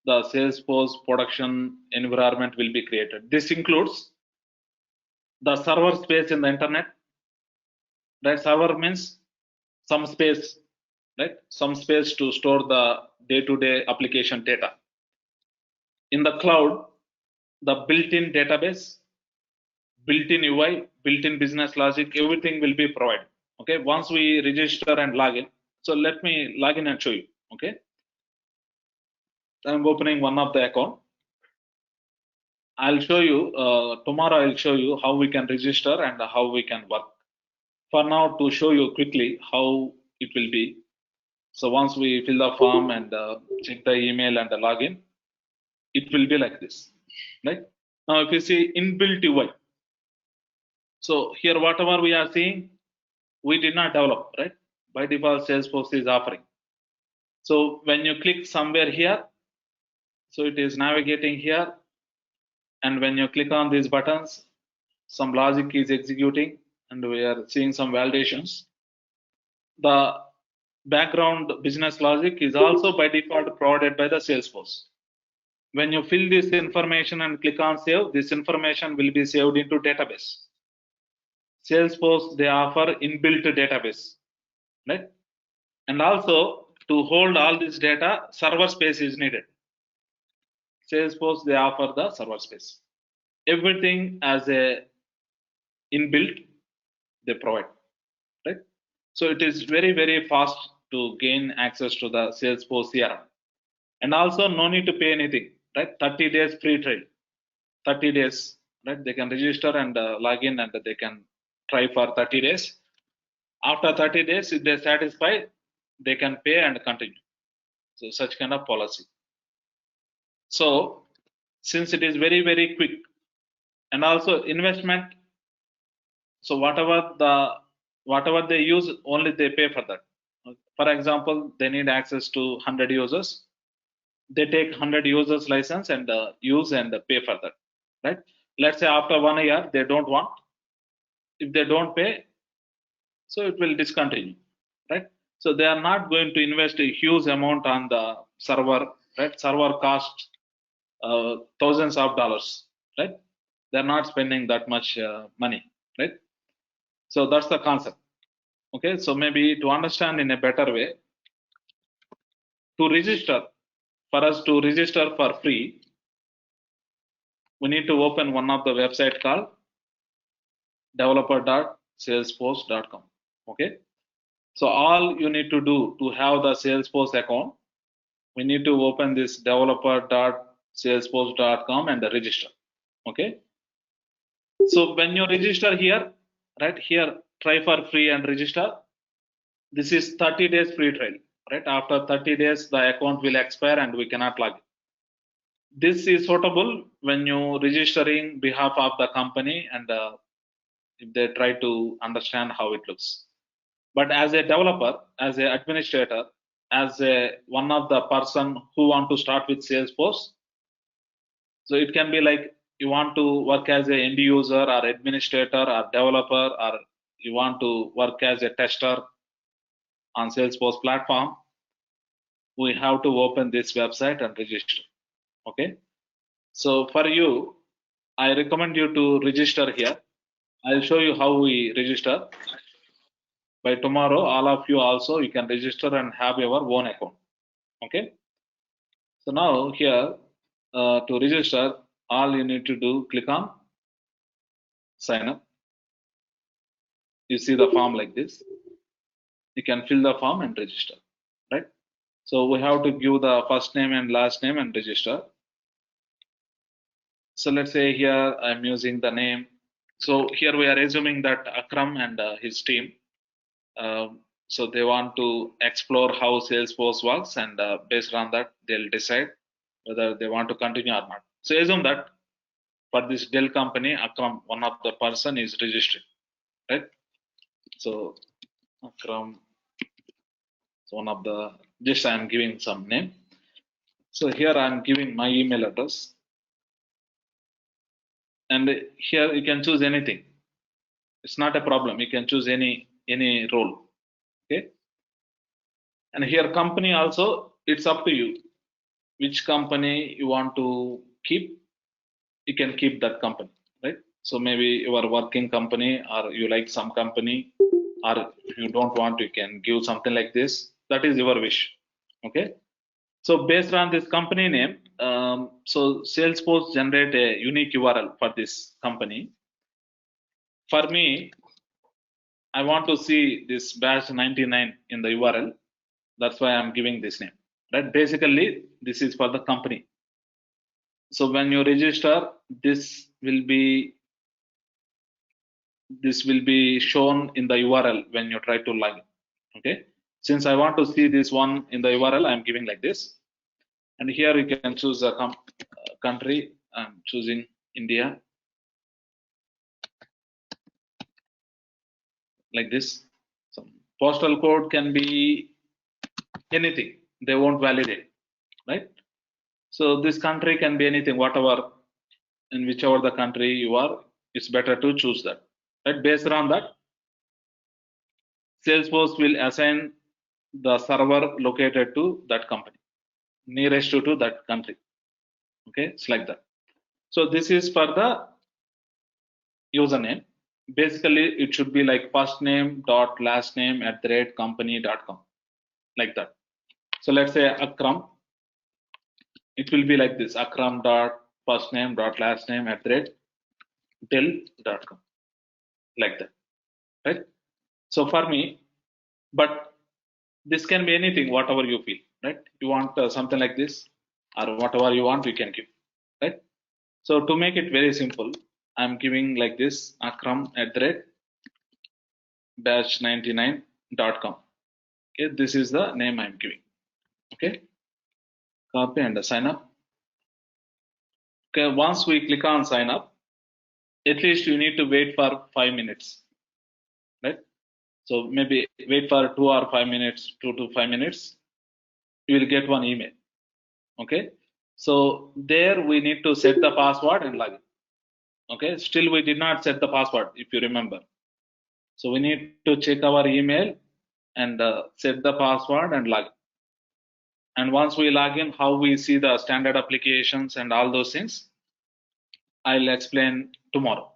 the Salesforce production environment will be created. This includes the server space in the internet. That server means some space, right? Some space to store the day-to-day application data. In the cloud, the built-in database, built-in UI, built-in business logic, everything will be provided. Okay, once we register and log in. So let me log in and show you. Okay, I'm opening one of the account. I'll show you tomorrow. I'll show you how we can register and how we can work. For now, to show you quickly how it will be. So once we fill the form and check the email and the login, it will be like this, right? Now, if you see inbuilt UI, so here whatever we are seeing, we did not develop, right? By default, Salesforce is offering. So when you click somewhere here, so it is navigating here, and when you click on these buttons, some logic is executing, and we are seeing some validations. The background business logic is also by default provided by the Salesforce. When you fill this information and click on save, this information will be saved into database. Salesforce, they offer inbuilt database, right? And also to hold all this data, server space is needed. Salesforce, they offer the server space. Everything as a inbuilt they provide, right? So it is very, very fast to gain access to the Salesforce CRM. And also no need to pay anything, right? 30 days free trial, 30 days, right? They can register and log in and they can try for 30 days. After 30 days, if they're satisfied, they can pay and continue. So such kind of policy. So since it is very, very quick and also investment, so whatever they use, only they pay for that. For example, they need access to 100 users. They take 100 users license and use and pay for that, right? Let's say after 1 year, they don't want. If they don't pay, so it will discontinue, right? So they are not going to invest a huge amount on the server, right? Server cost thousands of dollars, right? They're not spending that much money, right? So that's the concept. Okay, so maybe to understand in a better way, to register, for us to register for free, we need to open one of the website called developer.salesforce.com. Okay, so all you need to do to have the Salesforce account, we need to open this developer.salesforce.com and register. Okay, so when you register here, right here, try for free and register. This is 30 days free trial, right? After 30 days, the account will expire and we cannot log in. This is suitable when you registering behalf of the company and if they try to understand how it looks. But as a developer, as an administrator, as one of the person who want to start with Salesforce, so it can be like you want to work as an end user or administrator or developer, or you want to work as a tester on Salesforce platform, we have to open this website and register. Okay, so for you, I recommend you to register here. I'll show you how we register. By tomorrow, all of you also, you can register and have your own account. Okay, so now here to register, all you need to do, click on sign up. You see the form like this. You can fill the form and register, right? So we have to give the first name and last name and register. So let's say here I'm using the name. So here we are assuming that Akram and his team, so they want to explore how Salesforce works, and based on that, they'll decide whether they want to continue or not. So assume that for this Dell company, Akram, one of the person is registered, right? So Akram, so one of the, just I'm giving some name. So here I'm giving my email address. And here you can choose anything. It's not a problem. You can choose any role. Okay. And here company also, it's up to you. Which company you want to keep, you can keep that company, right? So maybe your working company, or you like some company, or if you don't want, you can give something like this. That is your wish. Okay. So based on this company name, so Salesforce generate a unique URL for this company. For me, I want to see this batch 99 in the URL. That's why I'm giving this name, right? Basically, this is for the company. So when you register, this will be shown in the URL when you try to log in. Okay. Since I want to see this one in the URL, I'm giving like this. And here you can choose a country. I'm choosing India. Like this. So postal code can be anything. They won't validate, right? So this country can be anything, whatever, in whichever the country you are, it's better to choose that. Right? Based on that, Salesforce will assign the server located to that company, nearest to that country. Okay, it's like that. So this is for the username. Basically, it should be like first name dot last name @company.com, like that. So let's say Akram. It will be like this: Akram dot first name dot last name @Dell.com. like that, right? So for me, but this can be anything, whatever you feel, right? You want something like this, or whatever you want, you can give, right? So to make it very simple, I'm giving like this, akram@-99.com. Okay, this is the name I'm giving. Okay, copy and sign up. Okay, once we click on sign up, at least you need to wait for 5 minutes, right? So maybe wait for 2 to 5 minutes. You will get one email. Okay, so there we need to set the password and login. Okay, still we did not set the password, if you remember. So we need to check our email and set the password and login. And once we log in, how we see the standard applications and all those things, I'll explain tomorrow.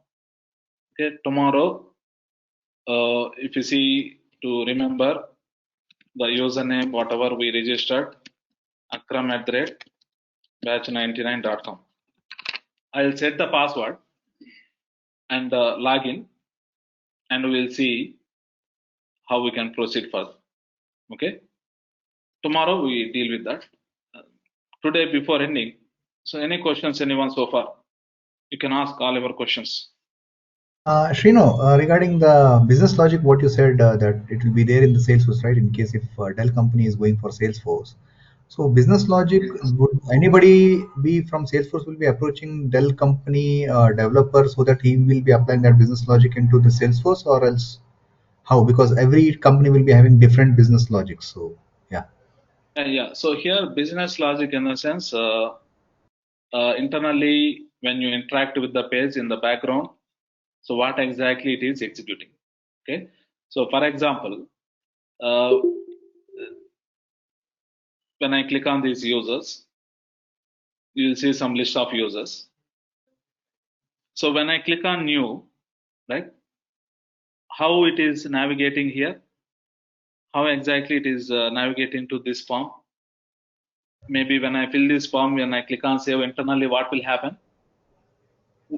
Okay, tomorrow, if you see, to remember the username, whatever we registered, akram@batch99.com. I'll set the password and log in, and we'll see how we can proceed further. Okay, tomorrow we deal with that. Today, before ending, so any questions, anyone so far? You can ask all your questions.
Shrino, regarding the business logic, what you said that it will be there in the Salesforce, right? In case if Dell company is going for Salesforce. So business logic, would anybody be from Salesforce will be approaching Dell company developer so that he will be applying that business logic into the Salesforce, or else how? Because every company will be having different business logic. So yeah.
Yeah. So here, business logic in the sense, internally, when you interact with the page in the background, so what exactly it is executing. Okay. So for example, when I click on these users, you'll see some list of users. So when I click on new, right, how it is navigating here, how exactly it is navigating to this form. Maybe when I fill this form, when I click on save internally, what will happen?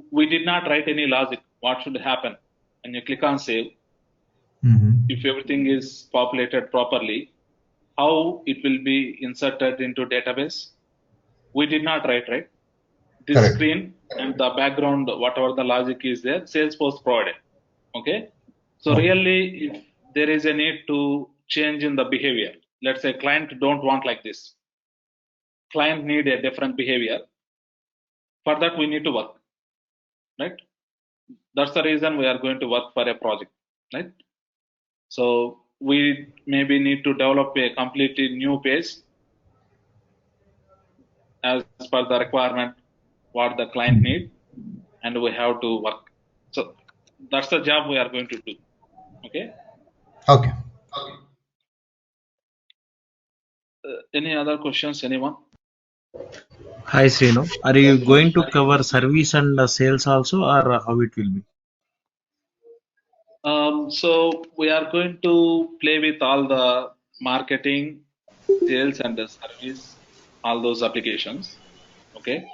We did not write any logic. What should happen when you click on save? If everything is populated properly, how it will be inserted into database? We did not write, right? This
Correct.
screen and the background, whatever the logic is there, Salesforce provided. Okay. So
Okay.
really, if there is a need to change in the behavior, let's say client don't want like this. Client need a different behavior. For that, we need to work, right? That's the reason we are going to work for a project, right? So we maybe need to develop a completely new page as per the requirement, what the client need, and we have to work. So that's the job we are going to do. Okay.
Okay.
Any other questions, anyone?
Hi, Srinu. Are you going to cover service and sales also, or how it will be?
So we are going to play with all the marketing, sales, and the service, all those applications. Okay.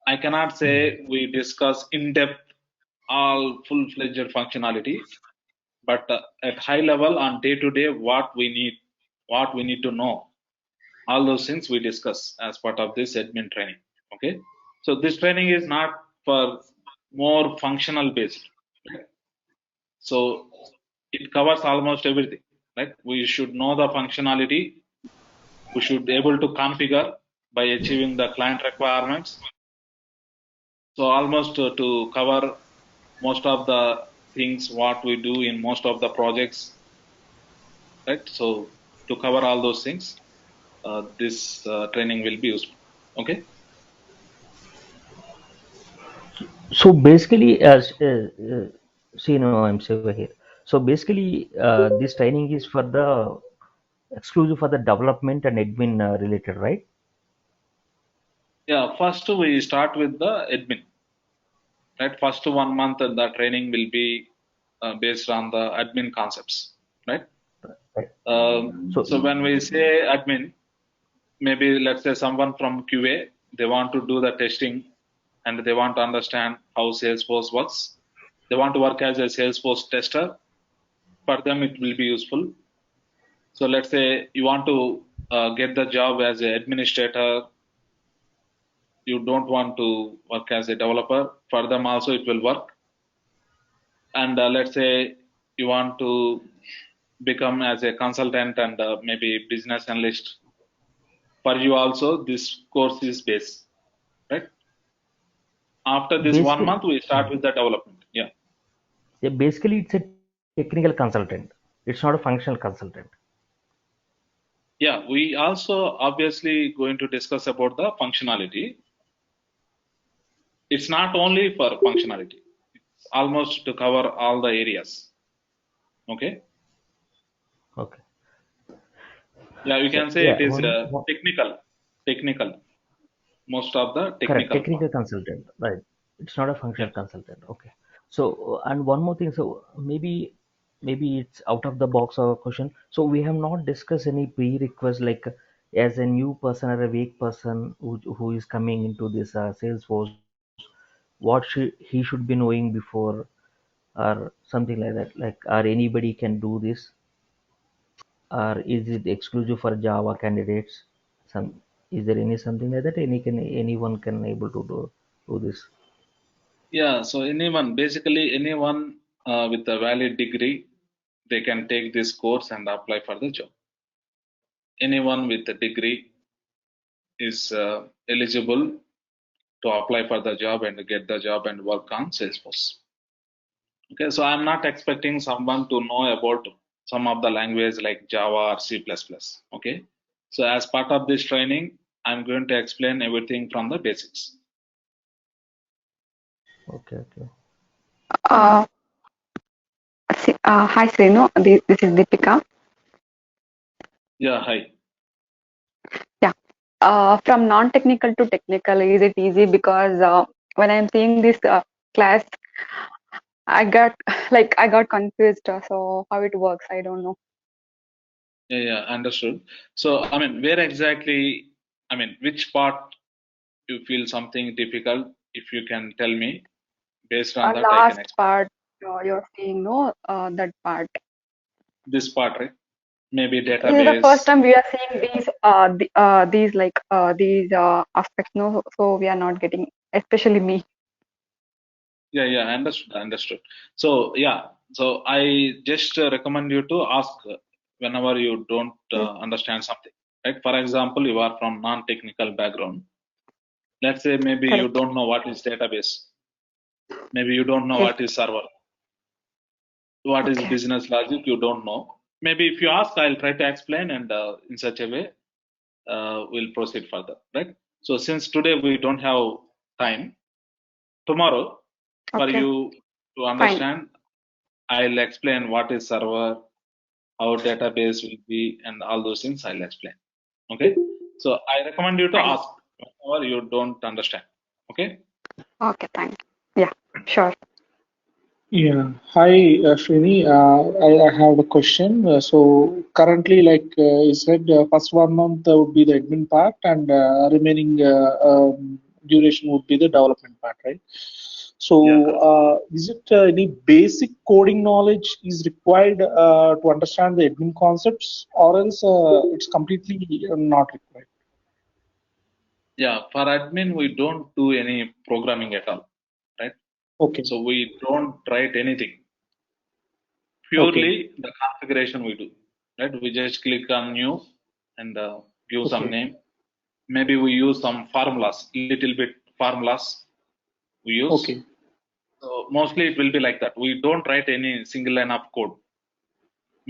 I cannot say we discuss in depth all full-fledged functionality, but at high level on day to day, what we need to know, all those things we discuss as part of this admin training. Okay. So this training is not for more functional based. Right? So it covers almost everything, right? We should know the functionality. We should be able to configure by achieving the client requirements. So almost to cover most of the things what we do in most of the projects, right? So to cover all those things, this training will be useful. Okay.
So basically, see, no, I'm Shiva here. So basically, this training is for the exclusive for the development and admin related, right?
Yeah. First we start with the admin, right? First 1 month the training will be based on the admin concepts, right?
Right.
So when we say admin, maybe let's say someone from QA, they want to do the testing and they want to understand how Salesforce works. They want to work as a Salesforce tester. For them, it will be useful. So let's say you want to get the job as an administrator. You don't want to work as a developer. For them also, it will work. And let's say you want to become as a consultant and maybe business analyst. For you also, this course is based, right? After this 1
Basically,
month, we start with the development. Yeah.
yeah, basically it's a technical consultant. It's not a functional consultant.
Yeah, we also obviously going to discuss about the functionality. It's not only for functionality. It's almost to cover all the areas. Okay.
Okay.
Yeah, you
So
can say
yeah,
it is
one
technical. Most of the
correct
technical part.
technical consultant, right? It's not a
Yeah.
functional consultant. Okay. So and one more thing. So maybe it's out of the box of a question. So we have not discussed any prerequisites like as a new person or a weak person who is coming into this Salesforce, what he should be knowing before or something like that. Like, or anybody can do this, or is it exclusive for Java candidates? Some is there any something like that? Anyone can able to do this?
Yeah. So basically anyone with a valid degree, they can take this course and apply for the job. Anyone with a degree is eligible to apply for the job and get the job and work on Salesforce. Okay, so I'm not expecting someone to know about some of the language like Java or C++. Okay, so as part of this training, I'm going to explain everything from the basics.
Okay.
Uh, Hi, Srinu. This is Deepika.
Yeah, hi.
Yeah. From non-technical to technical, is it easy? Because when I'm seeing this class, I got confused. So how it works, I don't know.
Yeah, understood. So, where exactly, which part you feel something difficult? If you can tell me, based on that, I can
Last
explain.
part you're seeing, no, that part.
This part, right? Maybe
This is the first
database.
time we are seeing these aspects, no. So we are not getting, especially me.
Yeah, understood. So, yeah, so I just recommend you to ask whenever you don't
Yes,
understand something, right? For example, you are from non-technical background. Let's say maybe you
correct.
don't know what is database. Maybe you don't know
Yes.
what is server. What is
Okay.
business logic? You don't know. Maybe if you ask, I'll try to explain, and in such a way, we'll proceed further, right? So since today we don't have time, tomorrow for
Okay.
you to
Fine.
understand, I'll explain what is server, how database will be, and all those things I'll explain. Okay. So I recommend you to
Fine.
ask whenever you don't understand. Okay.
Okay. Thanks. Yeah. Sure.
Yeah. Hi, Srini. I have a question. So currently, like you said, first 1 month would be the admin part, and remaining duration would be the development part, right? So,
Yeah.
is it any basic coding knowledge is required to understand the admin concepts, or else it's completely not required?
Yeah. For admin, we don't do any programming at all, right?
Okay.
So we don't write anything.
Okay.
Purely the configuration we do, right? We just click on new and give some
Okay.
name. Maybe we use some formulas, little bit formulas we use.
Okay.
So mostly it will be like that. We don't write any single line of code.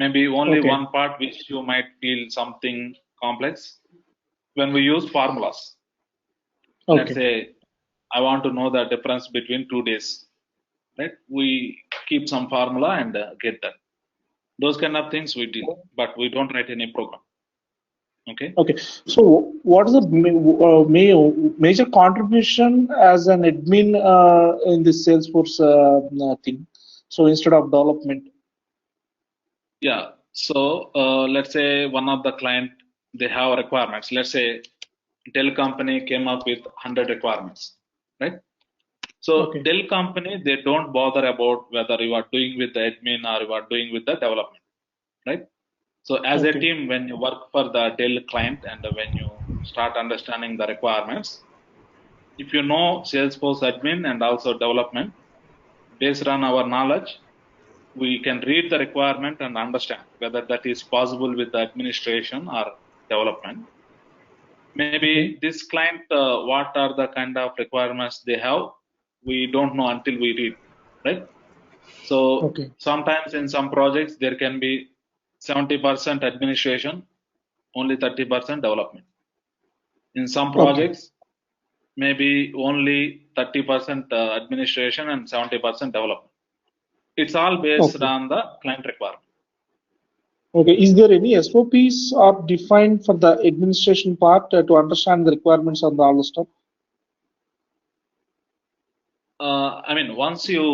Maybe only
Okay.
one part which you might feel something complex when we use formulas. Let's
Okay.
say I want to know the difference between 2 days, right? We keep some formula and get that. Those kind of things we do, but we don't write any program. Okay.
Okay. So, what is the major contribution as an admin in this Salesforce thing? So, instead of development.
Yeah. So let's say one of the client, they have requirements. Let's say Dell company came up with 100 requirements, right? So
Okay.
Dell company, they don't bother about whether you are doing with the admin or you are doing with the development, right? So as a
Okay.
team, when you work for the Dell client and when you start understanding the requirements, if you know Salesforce admin and also development, based on our knowledge, we can read the requirement and understand whether that is possible with the administration or development. Maybe this client, what are the kind of requirements they have, we don't know until we read, right? So
Okay.
sometimes in some projects there can be 70% administration, only 30% development. In some
Okay.
projects, maybe only 30% administration and 70% development. It's all based
Okay.
on the client requirement.
Okay. Is there any SOPs are defined for the administration part to understand the requirements on the all the stuff?
I mean, once you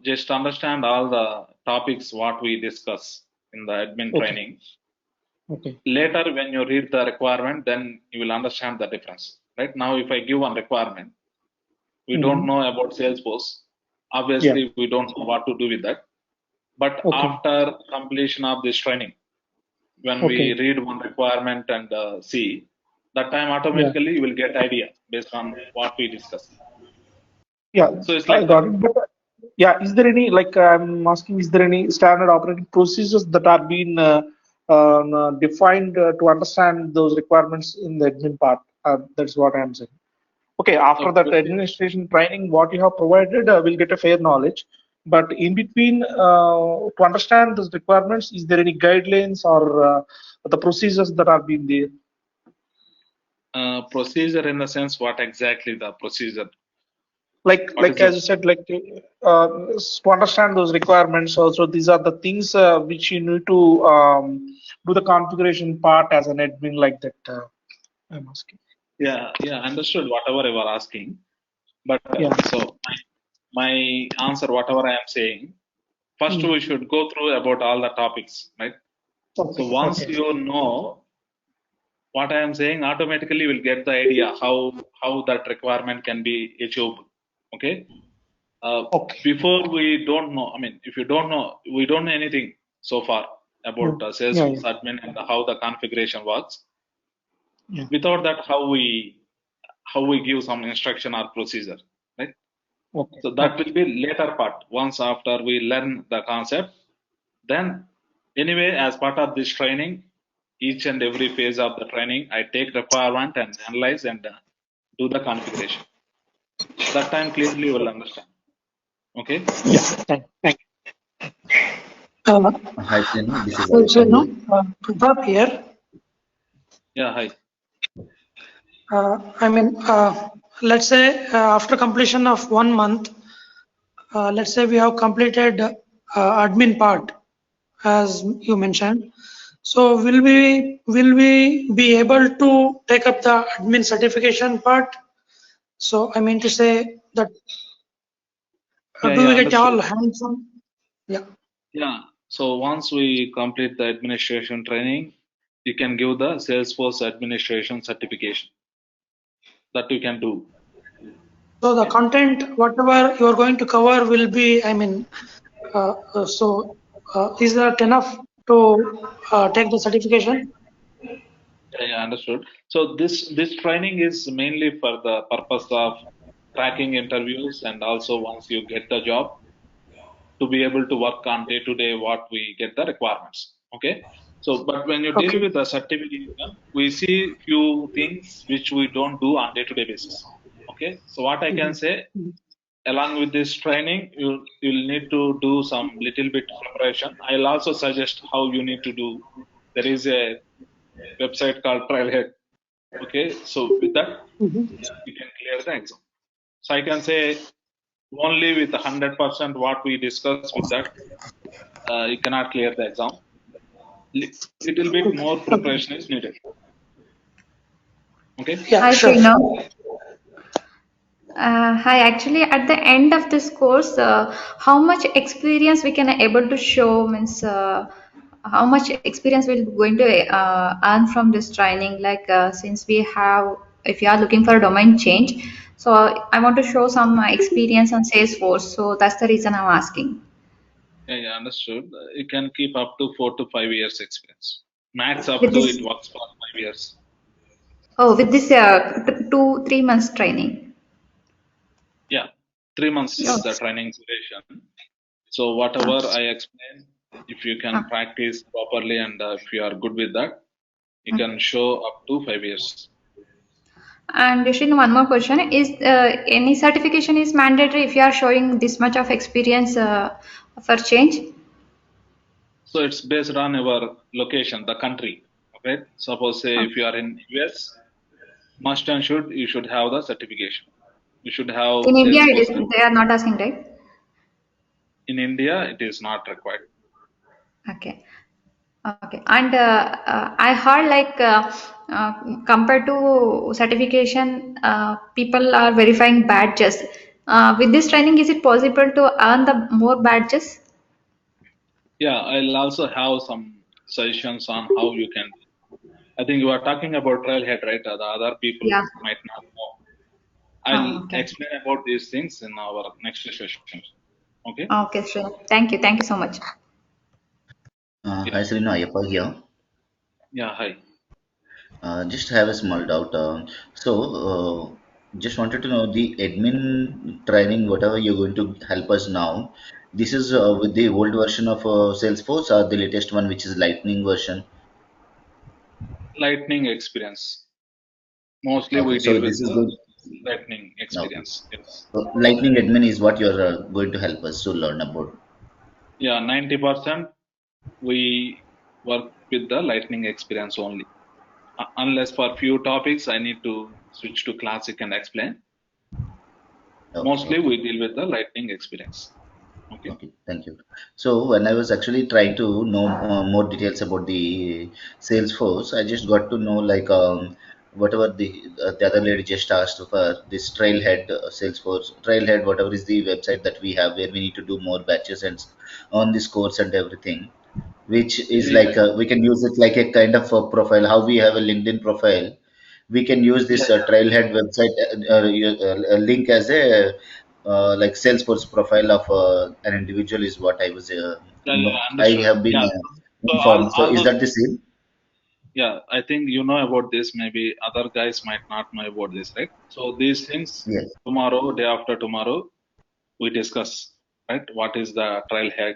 just understand all the topics what we discuss in the admin
Okay.
training,
Okay.
later when you read the requirement, then you will understand the difference. Right now, if I give one requirement, we don't know about Salesforce. Obviously, we don't know what to do with that. But
Okay.
after completion of this training, when we
Okay.
read one requirement and see, that time automatically you will get idea based on what we discussed.
Yeah.
So it's
I
like
got
that.
it. But yeah, is there any like I'm asking, is there any standard operating procedures that are being defined to understand those requirements in the admin part? That's what I'm saying. Okay, after that
Okay.
administration training, what you have provided, we'll get a fair knowledge. But in between, to understand those requirements, is there any guidelines or the procedures that are being there?
Procedure in the sense, what exactly the procedure?
Like
What is
as
the
you said, like to understand those requirements. Also, these are the things which you need to do the configuration part as an admin, like that. I'm asking.
yeah, understood whatever you are asking. But
Yeah.
so my answer, whatever I am saying, first we should go through about all the topics, right?
Okay.
So once
Okay.
you know what I am saying, automatically you will get the idea how that requirement can be achievable. Okay.
Okay.
Before we don't know. I mean, if you don't know, we don't know anything so far about Salesforce admin and how the configuration works.
Yeah.
Without that, how we give some instruction or procedure, right?
Okay.
So that will be later part. Once after we learn the concept, then anyway, as part of this training, each and every phase of the training, I take requirement and analyze and do the configuration. That time clearly you will understand. Okay.
Yeah. Thank you.
Hi, Srinu. This is
Pratap here.
Yeah. Hi.
Let's say after completion of 1 month, let's say we have completed admin part, as you mentioned. So will we be able to take up the admin certification part? So I mean to say that do we get
understood.
all hands-on? Yeah.
Yeah. So once we complete the administration training, you can give the Salesforce administration certification. That you can do.
So the content, whatever you are going to cover, will be. I mean, is that enough to take the certification?
Yeah, understood. So this training is mainly for the purpose of tracking interviews and also once you get the job, to be able to work on day to day what we get the requirements. Okay. So, but when you deal with the certification, we see few things which we don't do on day to day basis. Okay. So what I can say, along with this training, you'll need to do some little bit preparation. I'll also suggest how you need to do. There is a website called Trailhead. Okay. So with that, you can clear the exam. So I can say only with 100% what we discussed with that, you cannot clear the exam. Little bit more preparation is needed. Okay.
Yeah,
Hi,
sure.
Srinu. Hi, actually, at the end of this course, how much experience we can able to show means how much experience we're going to earn from this training? Like since we have, if you are looking for a domain change, So I want to show some experience on Salesforce. So that's the reason I'm asking.
Yeah, understood. You can keep up to 4 to 5 years experience. Max up
With
to
this,
it works for 5 years.
with this 2-3 months training.
Yeah, 3 months is the
Yes.
training duration. So whatever I explain, if you can practice properly and if you are good with that, you can show up to 5 years.
And Shin, one more question: is any certification is mandatory if you are showing this much of experience for change?
So it's based on your location, the country. Okay. Suppose say if you are in US, must and you should have the certification. You should have
In India,
Salesforce.
they are not asking, right?
In India, it is not required.
Okay. Okay. And I heard like compared to certification, people are verifying badges. With this training, is it possible to earn the more badges?
Yeah, I'll also have some suggestions on how you can. I think you are talking about Trailhead, right? The other people
Yeah.
might not know. I'll
Okay.
explain about these things in our next session. Okay?
Okay, sure. Thank you. Thank you so much.
Hi, Srinu, Ayappa here.
Yeah, hi.
Just have a small doubt. Just wanted to know the admin training, whatever you're going to help us now. This is with the old version of Salesforce or the latest one, which is Lightning version.
Lightning experience. Mostly
Okay,
we
so
deal with
this is
the
good.
Lightning
Okay.
experience. Yes.
So Lightning admin is what you're going to help us to learn about.
Yeah, 90% we work with the Lightning experience only. Unless for few topics I need to switch to Classic and explain. Mostly we deal with the Lightning experience. Okay.
Okay, thank you. So when I was actually trying to know more details about the Salesforce, I just got to know like whatever the other lady just asked for this Trailhead Salesforce Trailhead, whatever is the website that we have where we need to do more batches and on this course and everything, which is like we can use it like a kind of a profile. How we have a LinkedIn profile, we can use this Trailhead website link as a like Salesforce profile of an individual is what I was no, I
Understood.
have been
Yeah. So
informed. So
all
is
those
that the same?
Yeah, I think you know about this. Maybe other guys might not know about this, right? So these things
Yes.
tomorrow, day after tomorrow, we discuss, right? What is the trailhead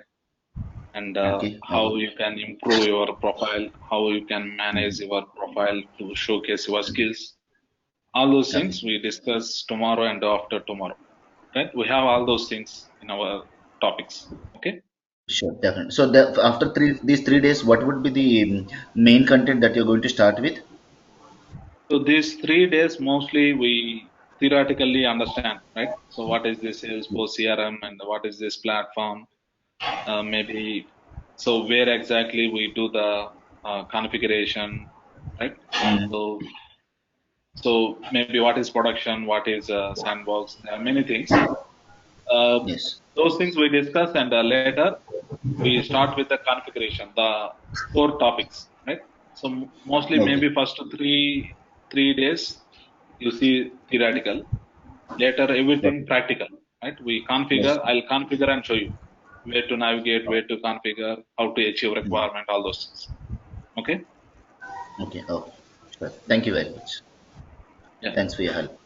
and
Okay.
how you can improve your profile, how you can manage your profile to showcase your skills. All those
Okay.
things we discuss tomorrow and after tomorrow, right? We have all those things in our topics. Okay.
Sure, definitely. So after these 3 days, what would be the main content that you're going to start with?
So these 3 days mostly we theoretically understand, right? So what is this Salesforce CRM and what is this platform? Maybe so where exactly we do the configuration, right? So maybe what is production, what is sandbox? There are many things.
Yes.
Those things we discuss and later we start with the configuration, the core topics, right? So mostly
Okay.
maybe first three days you see theoretical, later everything
Okay.
practical, right? We
Yes.
configure, I'll configure and show you where to navigate, where to configure, how to achieve requirement, all those things. Okay?
Okay. Okay. Sure. Thank you very much.
Yeah.
Thanks for your help.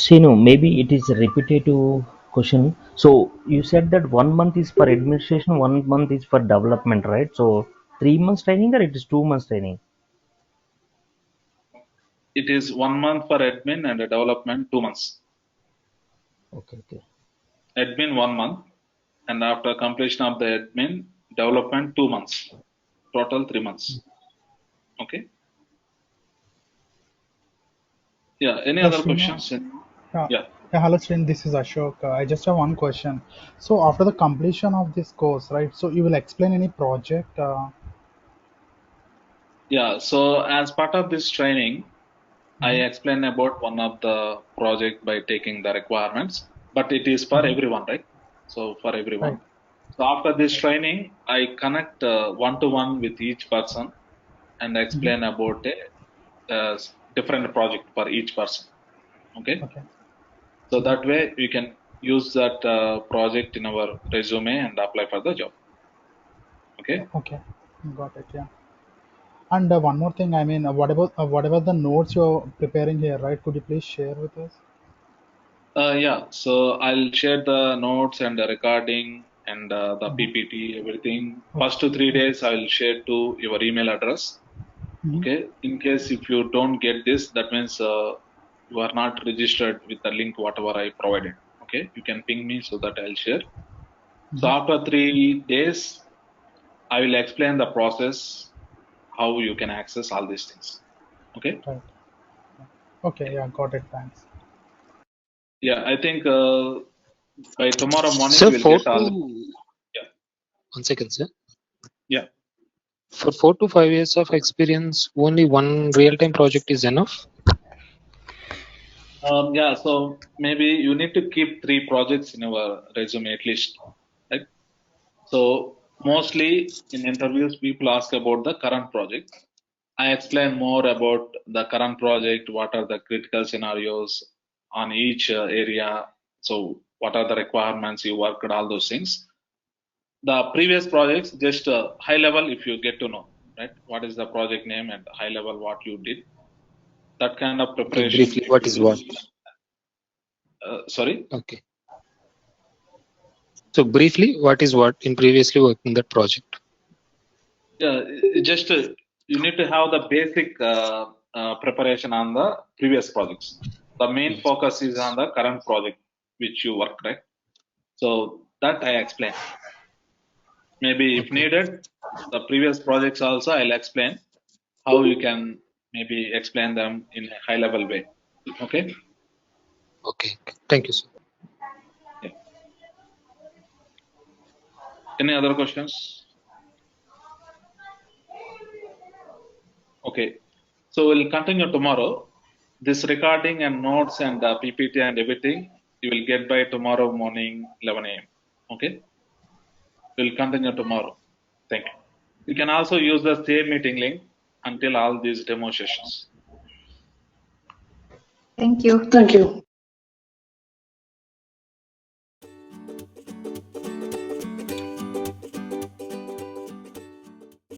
Sinu, maybe it is a repetitive question. So you said that 1 month is for administration, 1 month is for development, right? So 3 months training or it is 2 months training?
It is 1 month for admin and development 2 months.
Okay, okay.
Admin 1 month, and after completion of the admin, development 2 months. Total 3 months. Okay. Yeah. Any other
Srinu.
questions? Yeah.
Hello, Srin. This is Ashok. I just have one question. So, after the completion of this course, right? So, you will explain any project?
Yeah. So as part of this training, I explain about one of the project by taking the requirements, but it is for everyone, right? So for everyone.
Right.
So after this training, I connect one-to-one with each person and explain about a different project for each person. Okay. So that way we can use that project in our resume and apply for the job. Okay.
Okay, got it. Yeah. And one more thing, I mean, what about the notes you're preparing here, right? Could you please share with us?
Yeah, so I'll share the notes and the recording and the PPT, everything. First 2-3 days, I will share to your email address. Okay. In case if you don't get this, that means you are not registered with the link whatever I provided. Okay, you can ping me so that I'll share. So after 3 days, I will explain the process, how you can access all these things. Okay.
Right. Okay. Yeah. Got it. Thanks.
Yeah, I think by tomorrow morning
Sir,
we'll get all. Yeah.
1 second, sir.
Yeah.
For 4 to 5 years of experience, only one real-time project is enough.
Yeah, so maybe you need to keep 3 projects in your resume at least, right? So mostly in interviews, people ask about the current project. I explain more about the current project, what are the critical scenarios on each area. So what are the requirements you worked, all those things. The previous projects, just high level, if you get to know, right? What is the project name and high level what you did. That kind of preparation.
Briefly, what is what?
Sorry?
Okay. So briefly, what is what in previously working that project?
Yeah, just you need to have the basic preparation on the previous projects. The main focus is on the current project which you work, right? So that I explain. Maybe if needed, the previous projects also I'll explain how you can maybe explain them in a high level way. Okay.
Okay. Thank you, sir.
Yeah. Any other questions? Okay. So we'll continue tomorrow. This recording and notes and PPT and everything you will get by tomorrow morning 11 a.m. Okay. We'll continue tomorrow. Thank you. You can also use the same meeting link until all these demo sessions.
Thank you.
Thank you.